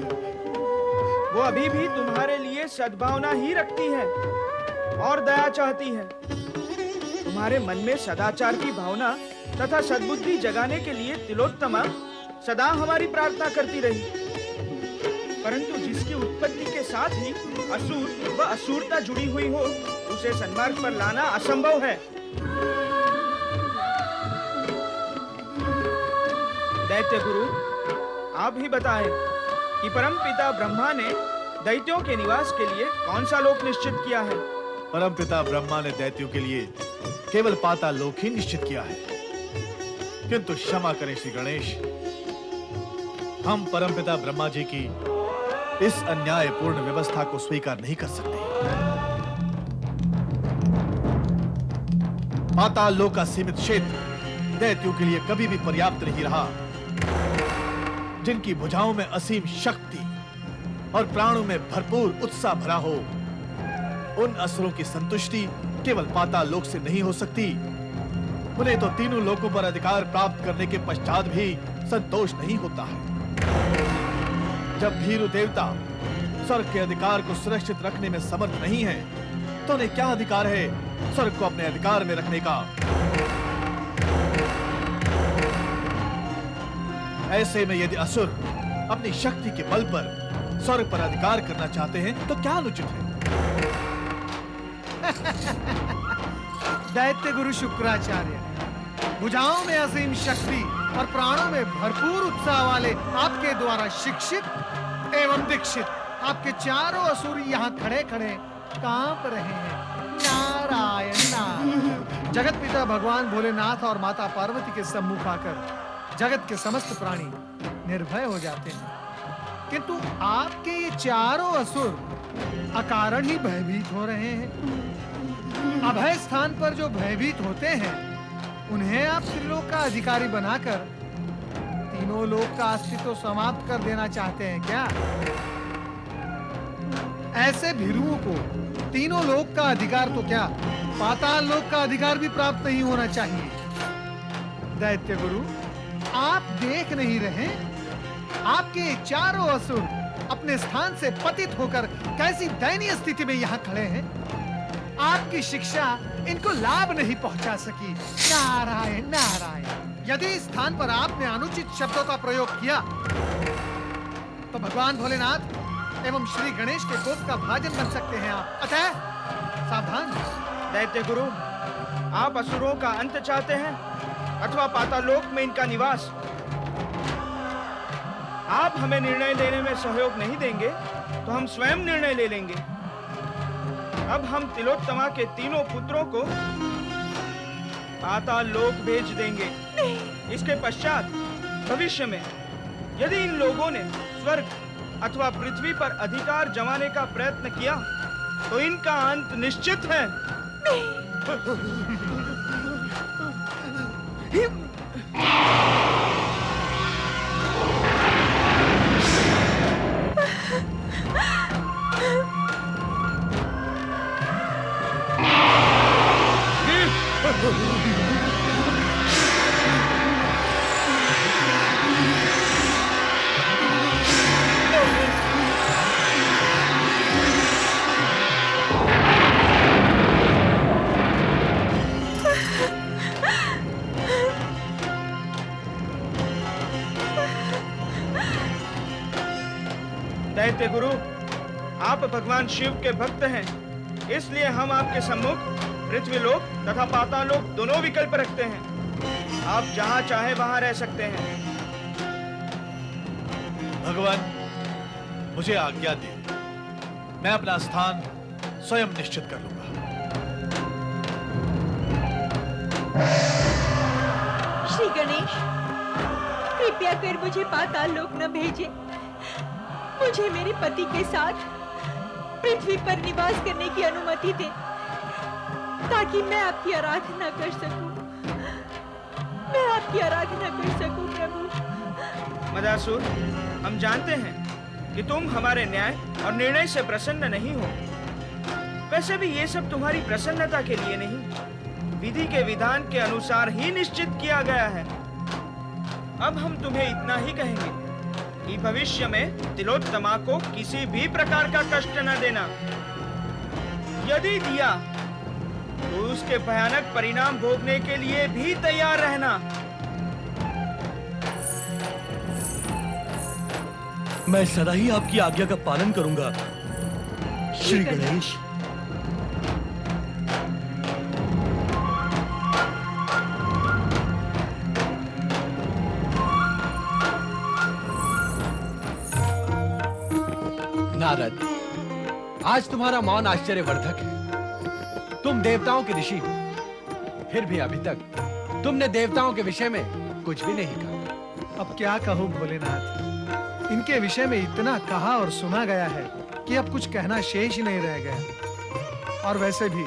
वो अभी भी तुम्हारे लिए सद्भावना ही रखती है और दया चाहती है। तुम्हारे मन में सदाचार की भावना तथा सद्बुद्धि जगाने के लिए तिलोत्तमा सदा हमारी प्रार्थना करती रही। परंतु जिसकी उत्पत्ति के साथ ही असुर व असुरता जुड़ी हुई हो, उसे सन्मार्ग पर लाना असंभव है। दैत्य गुरु, आप ही बताएं कि परमपिता ब्रह्मा ने दैत्यों के निवास के लिए कौन सा लोक निश्चित किया है? परमपिता ब्रह्मा ने दैत्यों के लिए केवल पाताल लोक ही निश्चित किया है। किंतु क्षमा करें श्री गणेश, हम परमपिता ब्रह्मा जी की इस अन्यायपूर्ण व्यवस्था को स्वीकार नहीं कर सकते। पाताल लोक का सीमित क्षेत्र दैत्यों के लिए कभी भी पर्याप्त नहीं रहा। जिनकी भुजाओं में असीम शक्ति और प्राणों में भरपूर उत्साह भरा हो, उन असुरों की संतुष्टि केवल पाताल लोक से नहीं हो सकती। उन्हें तो तीनों लोकों पर अधिकार प्राप्त करने के पश्चात भी संतोष नहीं होता है। जब भीरु देवता स्वर्ग के अधिकार को सुरक्षित रखने में समर्थ नहीं है, तो उन्हें क्या अधिकार है स्वर्ग को अपने अधिकार में रखने का? ऐसे में यदि असुर अपनी शक्ति के बल पर स्वर्ग पर अधिकार करना चाहते हैं, तो क्या अनुचित है? दैत्य गुरु शुक्राचार्य, भुजाओं में असीम शक्ति और प्राणों में भरपूर उत्साह वाले आपके द्वारा शिक्षित एवं दीक्षित आपके चारों असुर यहाँ खड़े खड़े कांप रहे हैं। नारायण नारायण। जगत पिता भगवान भोलेनाथ और माता पार्वती के सम्मुख आकर जगत के समस्त प्राणी निर्भय हो जाते हैं, किंतु आपके ये चारों असुर अकारण ही भयभीत हो रहे हैं। अभय स्थान पर जो भयभीत होते हैं उन्हें आप त्रिलोक का अधिकारी बनाकर तीनों लोक का अस्तित्व समाप्त कर देना चाहते हैं क्या? ऐसे भीरुओं को तीनों लोक का अधिकार तो क्या, पाताल लोक का अधिकार भी प्राप्त नहीं होना चाहिए। दैत्य गुरु, आप देख नहीं रहे आपके चारों असुर अपने स्थान से पतित होकर कैसी दयनीय स्थिति में यहाँ खड़े हैं? आपकी शिक्षा इनको लाभ नहीं पहुंचा सकी। नारायण नारायण। यदि इस स्थान पर आपने अनुचित शब्दों का प्रयोग किया तो भगवान भोलेनाथ एवं श्री गणेश के कोप का भाजन बन सकते हैं आप। अतः सावधान। दैत्य गुरु, आप असुरों का अंत चाहते हैं अथवा पातालोक में इनका निवास? आप हमें निर्णय लेने में सहयोग नहीं देंगे तो हम स्वयं निर्णय ले लेंगे। अब हम तिलोत्तमा के तीनों पुत्रों को पाताल लोक भेज देंगे। इसके पश्चात भविष्य में यदि इन लोगों ने स्वर्ग अथवा पृथ्वी पर अधिकार जमाने का प्रयत्न किया तो इनका अंत निश्चित है। दैत्य गुरु, आप भगवान शिव के भक्त हैं, इसलिए हम आपके सम्मुख पृथ्वीलोक तथा पातालोक दोनों विकल्प रखते हैं। आप जहां चाहे वहां रह सकते हैं। भगवान, मुझे आज्ञा दे, मैं अपना स्थान स्वयं निश्चित कर लूंगा। श्री गणेश, कृपया कर मुझे पाताल लोक न भेजें। मुझे मेरे पति के साथ पृथ्वी पर निवास करने की अनुमति दें ताकि मैं आपकी आराधना कर सकूं। मैं आपकी आराधना कर सकूं प्रभु। मदासुर, हम जानते हैं कि तुम हमारे न्याय और निर्णय से प्रसन्न नहीं हो। वैसे भी ये सब तुम्हारी प्रसन्नता के लिए नहीं, विधि के विधान के अनुसार ही निश्चित किया गया है। अब हम तुम्हें इतना ही कहेंगे कि भविष्य में तिलोत्तमा को किसी भी प्रकार का कष्ट न देना। यदि दिया तो उसके भयानक परिणाम भोगने के लिए भी तैयार रहना। मैं सदा ही आपकी आज्ञा का पालन करूंगा श्री गणेश। नारद, आज तुम्हारा मौन आश्चर्यवर्धक है। तुम देवताओं के ऋषि हो, फिर भी अभी तक तुमने देवताओं के विषय में कुछ भी नहीं कहा। अब क्या कहूं भोलेनाथ, इनके विषय में इतना कहा और सुना गया है कि अब कुछ कहना शेष ही नहीं रह गया। और वैसे भी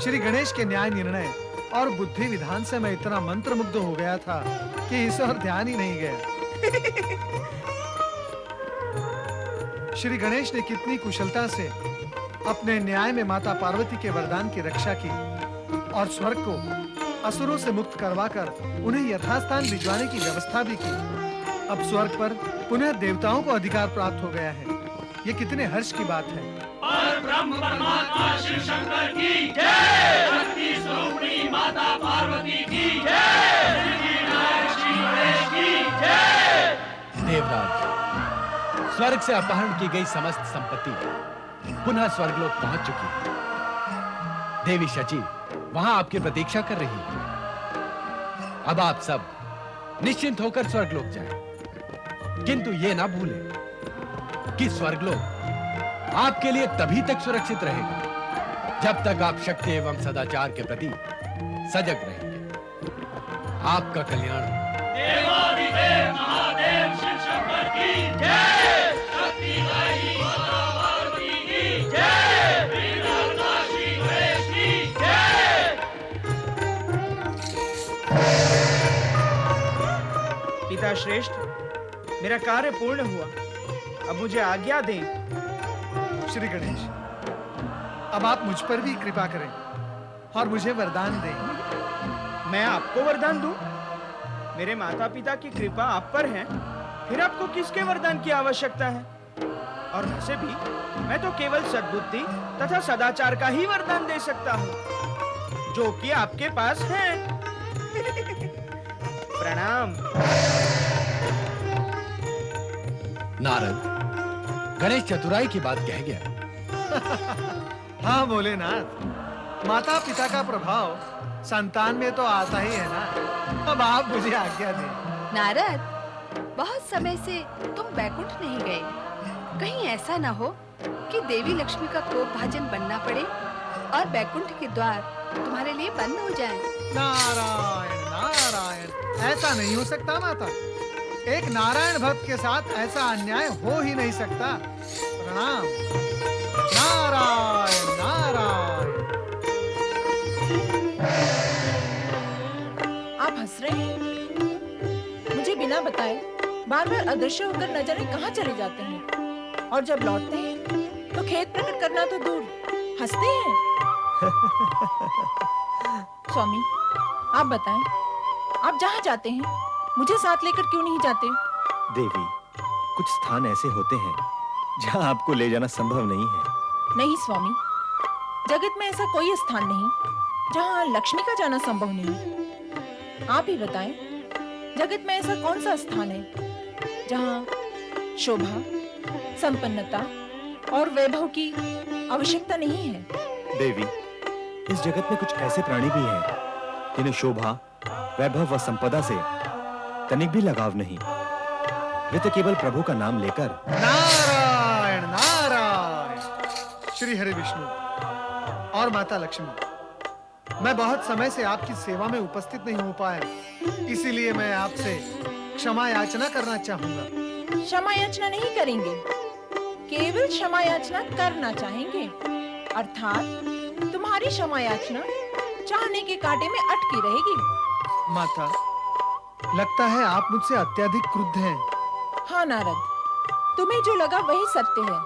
श्री गणेश के न्याय निर्णय और बुद्धि विधान से मैं इतना मंत्रमुग्ध हो गया था कि इस और ध्यान ही नहीं गया। श्री गणेश ने कितनी कुशलता से अपने न्याय में माता पार्वती के वरदान की रक्षा की और स्वर्ग को असुरों से मुक्त करवाकर उन्हें यथास्थान भिजवाने की व्यवस्था भी की। अब स्वर्ग पर पुनः देवताओं को अधिकार प्राप्त हो गया है। ये कितने हर्ष की बात है। और ब्रह्म परमात्मा शिव शंकर की जय, शक्ति स्वरूपिणी माता पार्वती की जय, सिद्धिविनायक श्री गणेश की जय। देवराज, स्वर्ग से अपहरण की गई समस्त संपत्ति पुनः स्वर्गलोक पहुंच चुकी है। देवी शची वहां आपकी प्रतीक्षा कर रही है। अब आप सब निश्चिंत होकर स्वर्गलोक जाएं। किंतु ये ना भूलें कि स्वर्गलोक आपके लिए तभी तक सुरक्षित रहेगा जब तक आप शक्ति एवं सदाचार के प्रति सजग रहेंगे। आपका कल्याण हो। देवाधिदेव महादेव शिव शंकर की जय, शक्तिदायी माता पार्वती की जय, वीरनाथ श्री गणेश की जय। पिता श्रेष्ठ, मेरा कार्य पूर्ण हुआ, अब मुझे आज्ञा दें। श्री गणेश, अब आप मुझ पर भी कृपा करें और मुझे वरदान दें। मैं आपको वरदान दूं? मेरे माता पिता की कृपा आप पर है, फिर आपको किसके वरदान की आवश्यकता है? और वैसे भी मैं तो केवल सद्बुद्धि तथा सदाचार का ही वरदान दे सकता हूँ, जो कि आपके पास है। प्रणाम। नारद, गणेश चतुराई की बात कह गया। हाँ भोलेनाथ, माता पिता का प्रभाव संतान में तो आता ही है ना। अब आप मुझे आज्ञा दें। नारद, बहुत समय से तुम बैकुंठ नहीं गए। कहीं ऐसा ना हो कि देवी लक्ष्मी का कोप भाजन बनना पड़े और बैकुंठ के द्वार तुम्हारे लिए बंद हो जाएं। नारायण नारायण, ऐसा नहीं हो सकता माता। एक नारायण भक्त के साथ ऐसा अन्याय हो ही नहीं सकता। प्रणाम। नारायण नारायण। आप हंस रहे हैं? मुझे बिना बताए बार बार अदृश्य होकर न जाने कहाँ चले जाते हैं, और जब लौटते हैं तो खेद प्रकट करना तो दूर, हंसते हैं। स्वामी, आप बताएं, आप जहाँ जाते हैं मुझे साथ लेकर क्यों नहीं जाते? देवी, कुछ स्थान ऐसे होते हैं जहाँ आपको ले जाना संभव नहीं है। नहीं स्वामी, जगत में ऐसा कोई स्थान नहीं जहाँ लक्ष्मी का जाना संभव नहीं। आप ही बताएं, जगत में ऐसा कौन सा स्थान है जहाँ शोभा, संपन्नता और वैभव की आवश्यकता नहीं है? देवी, इस जगत में कुछ ऐसे प्राणी भी हैं जिन्हें शोभा, वैभव व संपदा से तनिक भी लगाव नहीं। वे तो केवल प्रभु का नाम लेकर। नारायण नारायण। श्री हरि विष्णु और माता लक्ष्मी, मैं बहुत समय से आपकी सेवा में उपस्थित नहीं हो पाया, इसीलिए मैं आपसे क्षमा याचना करना चाहूंगा। क्षमा याचना नहीं करेंगे, केवल क्षमा याचना करना चाहेंगे। अर्थात तुम्हारी क्षमा याचना चाहने के कांटे में अटकी रहेगी। माता, लगता है आप मुझसे अत्यधिक क्रुद्ध हैं। हाँ नारद, तुम्हें जो लगा वही सत्य है,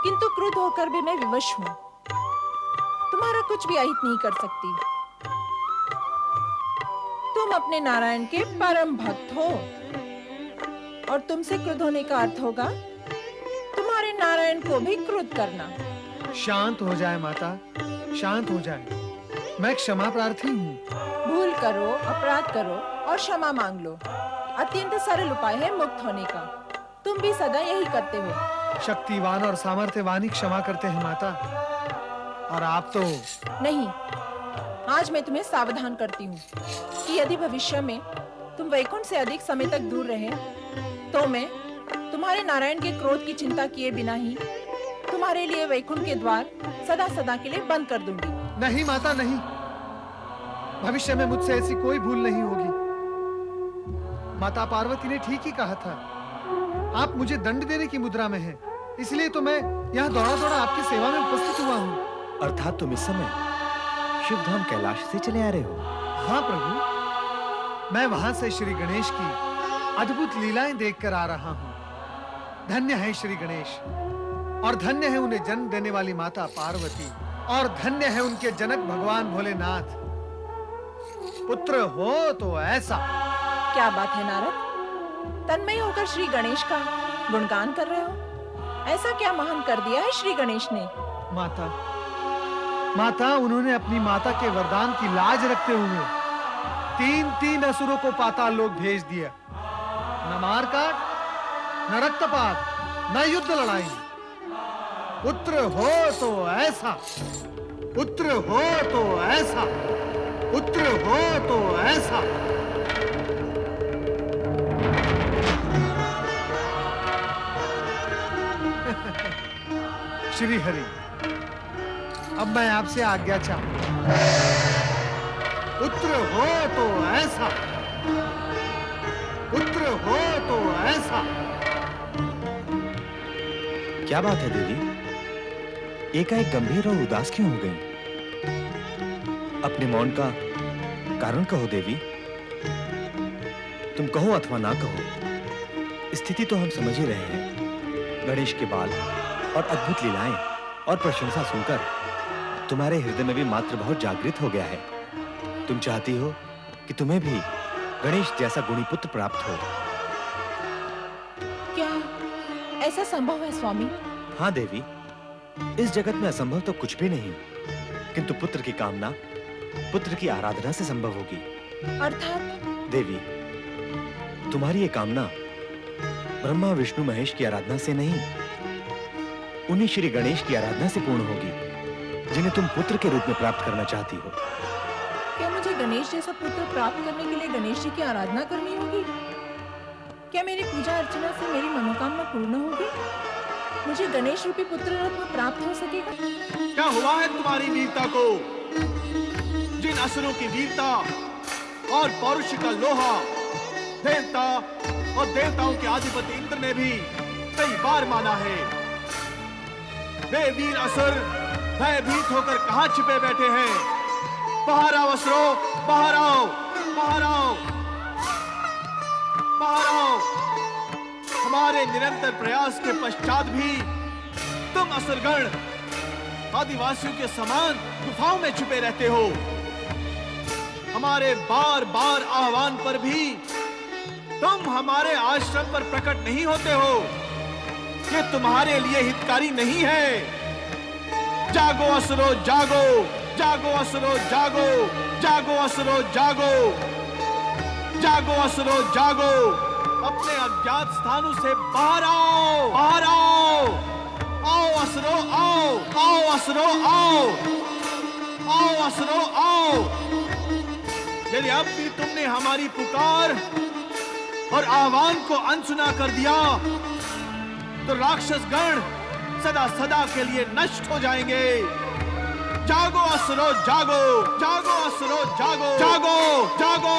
किंतु क्रुद्ध होकर भी मैं विवश हूँ। तुम्हारा कुछ भी अहित नहीं कर सकती। तुम अपने नारायण के परम भक्त हो, और तुमसे क्रुद्ध होने का अर्थ होगा तुम्हारे नारायण को भी क्रुद्ध करना। शांत हो जाए माता, शांत हो जाए। मैं क्षमा प्रार्थी हूँ। भूल करो, अपराध करो और क्षमा मांग लो। अत्यंत सरल उपाय है मुक्त होने का। तुम भी सदा यही करते हो। शक्तिवान और सामर्थ्यवान ही क्षमा करते हैं माता, और आप तो नहीं। आज मैं तुम्हें सावधान करती हूँ कि यदि भविष्य में तुम वैकुंठ से अधिक समय तक दूर रहे तो मैं तुम्हारे नारायण के क्रोध की चिंता किए बिना ही तुम्हारे लिए वैकुंठ के द्वार सदा सदा के लिए बंद कर दूंगी। नहीं माता, नहीं। भविष्य में मुझसे ऐसी कोई भूल नहीं होगी। माता पार्वती ने ठीक ही कहा था। आप मुझे दंड देने की मुद्रा में हैं, इसलिए तो मैं यहाँ दौड़ा दौड़ा आपकी सेवा में उपस्थित हुआ हूँ। अर्थात तुम इस समय शिवधाम कैलाश से चले आ रहे हो? हाँ प्रभु, मैं वहां से श्री गणेश की अद्भुत लीलाएं देखकर आ रहा हूँ। धन्य है श्री गणेश, और धन्य है उन्हें जन्म देने वाली माता पार्वती, और धन्य है उनके जनक भगवान भोलेनाथ। पुत्र हो तो ऐसा। क्या बात है नारद, तन्मय होकर श्री गणेश का गुणगान कर रहे हो? ऐसा क्या महान कर दिया है श्री गणेश ने? माता, उन्होंने अपनी माता के वरदान की लाज रखते हुए 3 असुरों को पाताल लोक भेज दिया। न मारकाट, न रक्तपात, न युद्ध लड़ाई। पुत्र हो तो ऐसा। पुत्र हो तो ऐसा, पुत्र हो तो ऐसा। श्री हरि, अब मैं आपसे आज्ञा चाहूं। पुत्र हो तो ऐसा, पुत्र हो तो ऐसा। क्या बात है देवी? एकाएक गंभीर और उदास क्यों हो गई? अपने मौन का कारण कहो देवी। तुम कहो अथवा ना कहो, स्थिति तो हम समझ ही रहे हैं। गणेश के बाल और अद्भुत लीलाएं और प्रशंसा सुनकर तुम्हारे हृदय में भी मातृभाव जागृत हो गया है। तुम चाहती हो कि तुम्हें भी गणेश जैसा गुणी पुत्र प्राप्त हो। क्या ऐसा संभव है स्वामी? हाँ देवी, इस जगत में असंभव तो कुछ भी नहीं, किंतु पुत्र की कामना पुत्र की आराधना से संभव होगी। अर्थात? देवी, तुम्हारी ये कामना ब्रह्मा विष्णु महेश की आराधना से नहीं, उन्हीं श्री गणेश की आराधना से पूर्ण होगी, जिन्हें तुम पुत्र के रूप में प्राप्त करना चाहती हो। क्या मुझे गणेश जैसा पुत्र प्राप्त करने के लिए गणेश जी की आराधना करनी होगी? क्या मेरी पूजा अर्चना से मेरी मनोकामना पूर्ण होगी? मुझे गणेश रूपी पुत्र रत्न प्राप्त हो सकेगा? क्या हुआ है तुम्हारी वीरता को? जिन असुरों की वीरता और पौरुष का लोहा देवता और देवताओं के अधिपति इंद्र ने भी कई बार माना है, वे वीर असुर भयभीत होकर कहां छिपे बैठे हैं? बाहर आओ असुरों, बाहर आओ, बाहर आओ, बाहर आओ। हमारे निरंतर प्रयास के पश्चात भी तुम असुरगण आदिवासियों के समान गुफाओं में छुपे रहते हो। हमारे बार बार आह्वान पर भी तुम हमारे आश्रम पर प्रकट नहीं होते हो। ये तुम्हारे लिए हितकारी नहीं है। जागो असुरो जागो, जागो असुरो जागो, जागो असुरो जागो, जागो असुरो जागो। अपने अज्ञात स्थानों से बाहर आओ, बाहर आओ। आओ असुरो आओ, आओ असुरो आओ, आओ असुरो आओ। यदि अब भी तुमने हमारी पुकार और आह्वान को अनसुना कर दिया तो राक्षस गण सदा सदा के लिए नष्ट हो जाएंगे। जागो असुरो जागो, जागो असुरो जागो, जागो, जागो,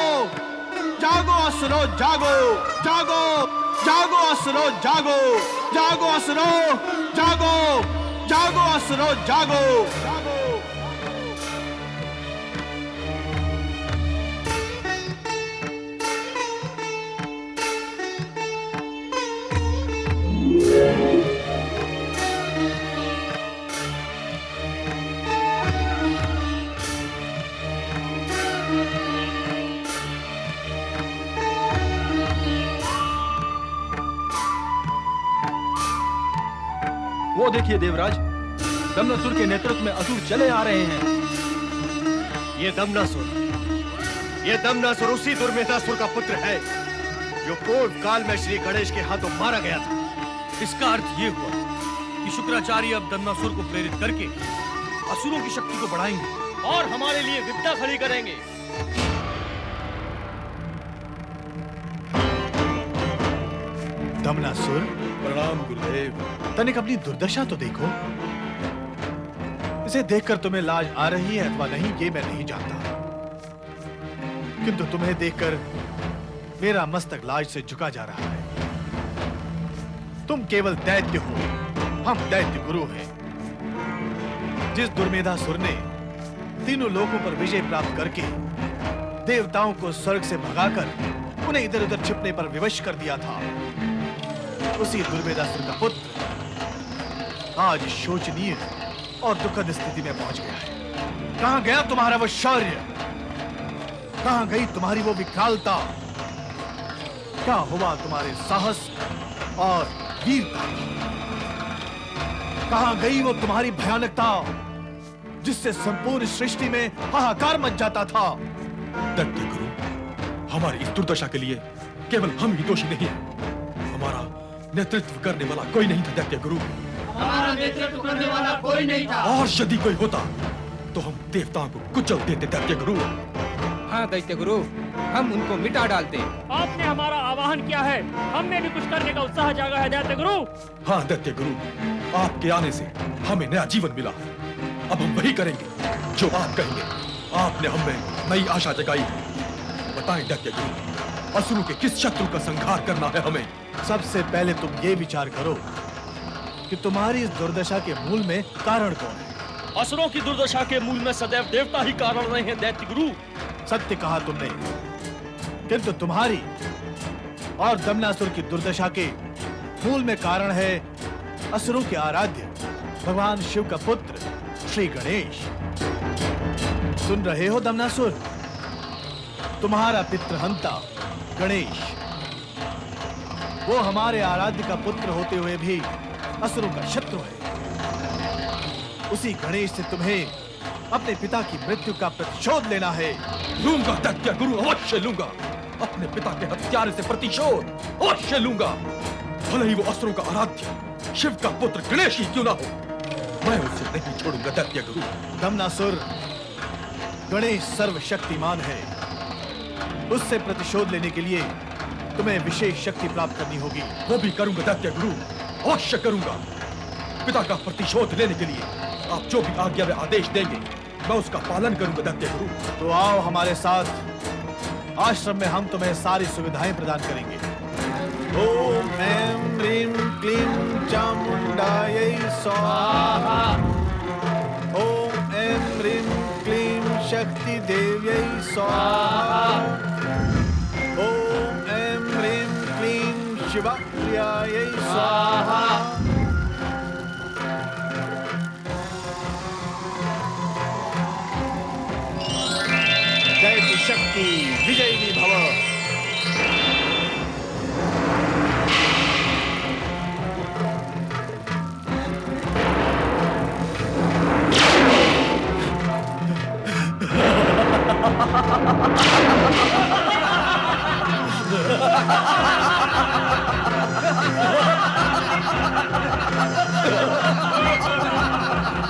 जागो असुरो जागो, जागो, जागो असुरो जागो, जागो असुरो जागो, जागो असुरो जागो, जागो। वो देखिए देवराज, दमनासुर के नेतृत्व में असुर चले आ रहे हैं। ये दमनासुर उसी दुर्मेधासुर का पुत्र है जो पूर्व काल में श्री गणेश के हाथों मारा गया था। इसका अर्थ ये हुआ कि शुक्राचार्य अब दमनासुर को प्रेरित करके असुरों की शक्ति को बढ़ाएंगे और हमारे लिए विपदा खड़ी करेंगे। दमनासुर, प्रणाम गुरुदेव। तनिक अपनी दुर्दशा तो देखो। इसे देखकर तुम्हें लाज आ रही है अथवा नहीं, ये मैं नहीं जानता, किंतु तुम्हें देखकर मेरा मस्तक लाज से झुका जा रहा है। तुम केवल दैत्य हो, हम दैत्य गुरु हैं। जिस दुर्मेधासुर ने तीनों लोकों पर विजय प्राप्त करके देवताओं को स्वर्ग से भगाकर उन्हें इधर उधर छिपने पर विवश कर दिया था, उसी दुर्मेधासुर का पुत्र आज शोचनीय और दुखद स्थिति में पहुंच गया है। कहां गया तुम्हारा वो शौर्य? कहां गई तुम्हारी वो विकरालता? क्या हुआ तुम्हारे साहस और वीरता? कहां गई वो तुम्हारी भयानकता जिससे संपूर्ण सृष्टि में हाहाकार मच जाता था? दैत्य गुरु, हमारी इस दुर्दशा के लिए केवल हम ही दोषी नहीं हैं। हमारा नेतृत्व करने वाला कोई नहीं था दैत्य गुरु। हमारा नेतृत्व करने वाला कोई नहीं था। और यदि कोई होता तो हम देवताओं को कुचल देते दैत्य गुरु। हाँ दैत्य गुरु, हम उनको मिटा डालते। आपने हमारा आवाहन किया है, हमने भी कुछ करने का उत्साह जागा है दैत्य गुरु। हाँ दैत्य गुरु, आपके आने से हमें नया जीवन मिला। अब हम वही करेंगे जो आप कहेंगे। आपने हमें नई आशा जगाई है। बताएं दैत्य गुरु, असुरों के किस शत्रु का संहार करना है हमें? सबसे पहले तुम ये विचार करो कि तुम्हारी इस दुर्दशा के मूल में कारण कौन है। असुरों की दुर्दशा के मूल में सदैव देवता ही कारण रहे हैं दैत्य गुरु। सत्य कहा तुमने, किंतु तुम्हारी और दमनासुर की दुर्दशा के मूल में कारण है असुरों के आराध्य भगवान शिव का पुत्र श्री गणेश। सुन रहे हो दमनासुर? तुम्हारा पितृहंता गणेश, वो हमारे आराध्य का पुत्र होते हुए भी असुरों का शत्रु है। उसी गणेश से तुम्हें अपने पिता की मृत्यु का प्रतिशोध लेना है। लूंगा दैत्य गुरु, अवश्य लूंगा। अपने पिता के हत्यारे से प्रतिशोध अवश्य लूंगा। भले ही वो असुरों का आराध्य शिव का पुत्र गणेश ही क्यों ना हो, मैं उसे नहीं छोड़ूंगा दैत्य गुरु। दमनासुर, गणेश सर्वशक्तिमान है। उससे प्रतिशोध लेने के लिए तुम्हें विशेष शक्ति प्राप्त करनी होगी। वो भी करूंगा दैत्य गुरु, अवश्य करूंगा। पिता का प्रतिशोध लेने के लिए आप जो भी आज्ञा में आदेश देंगे मैं उसका पालन करूंगा दैत्य गुरु। तो आओ हमारे साथ, आश्रम में हम तुम्हें सारी सुविधाएं प्रदान करेंगे। ओम ऐं ह्रीं क्लीं चामुंडायै स्वाहा। ओम ऐं ह्रीं क्लीं शक्ति देव्यै स्वाहा। ओम ऐं ह्रीं क्लीं शिवप्रियायै स्वाहा। दैत्य शक्ति विजयी भव।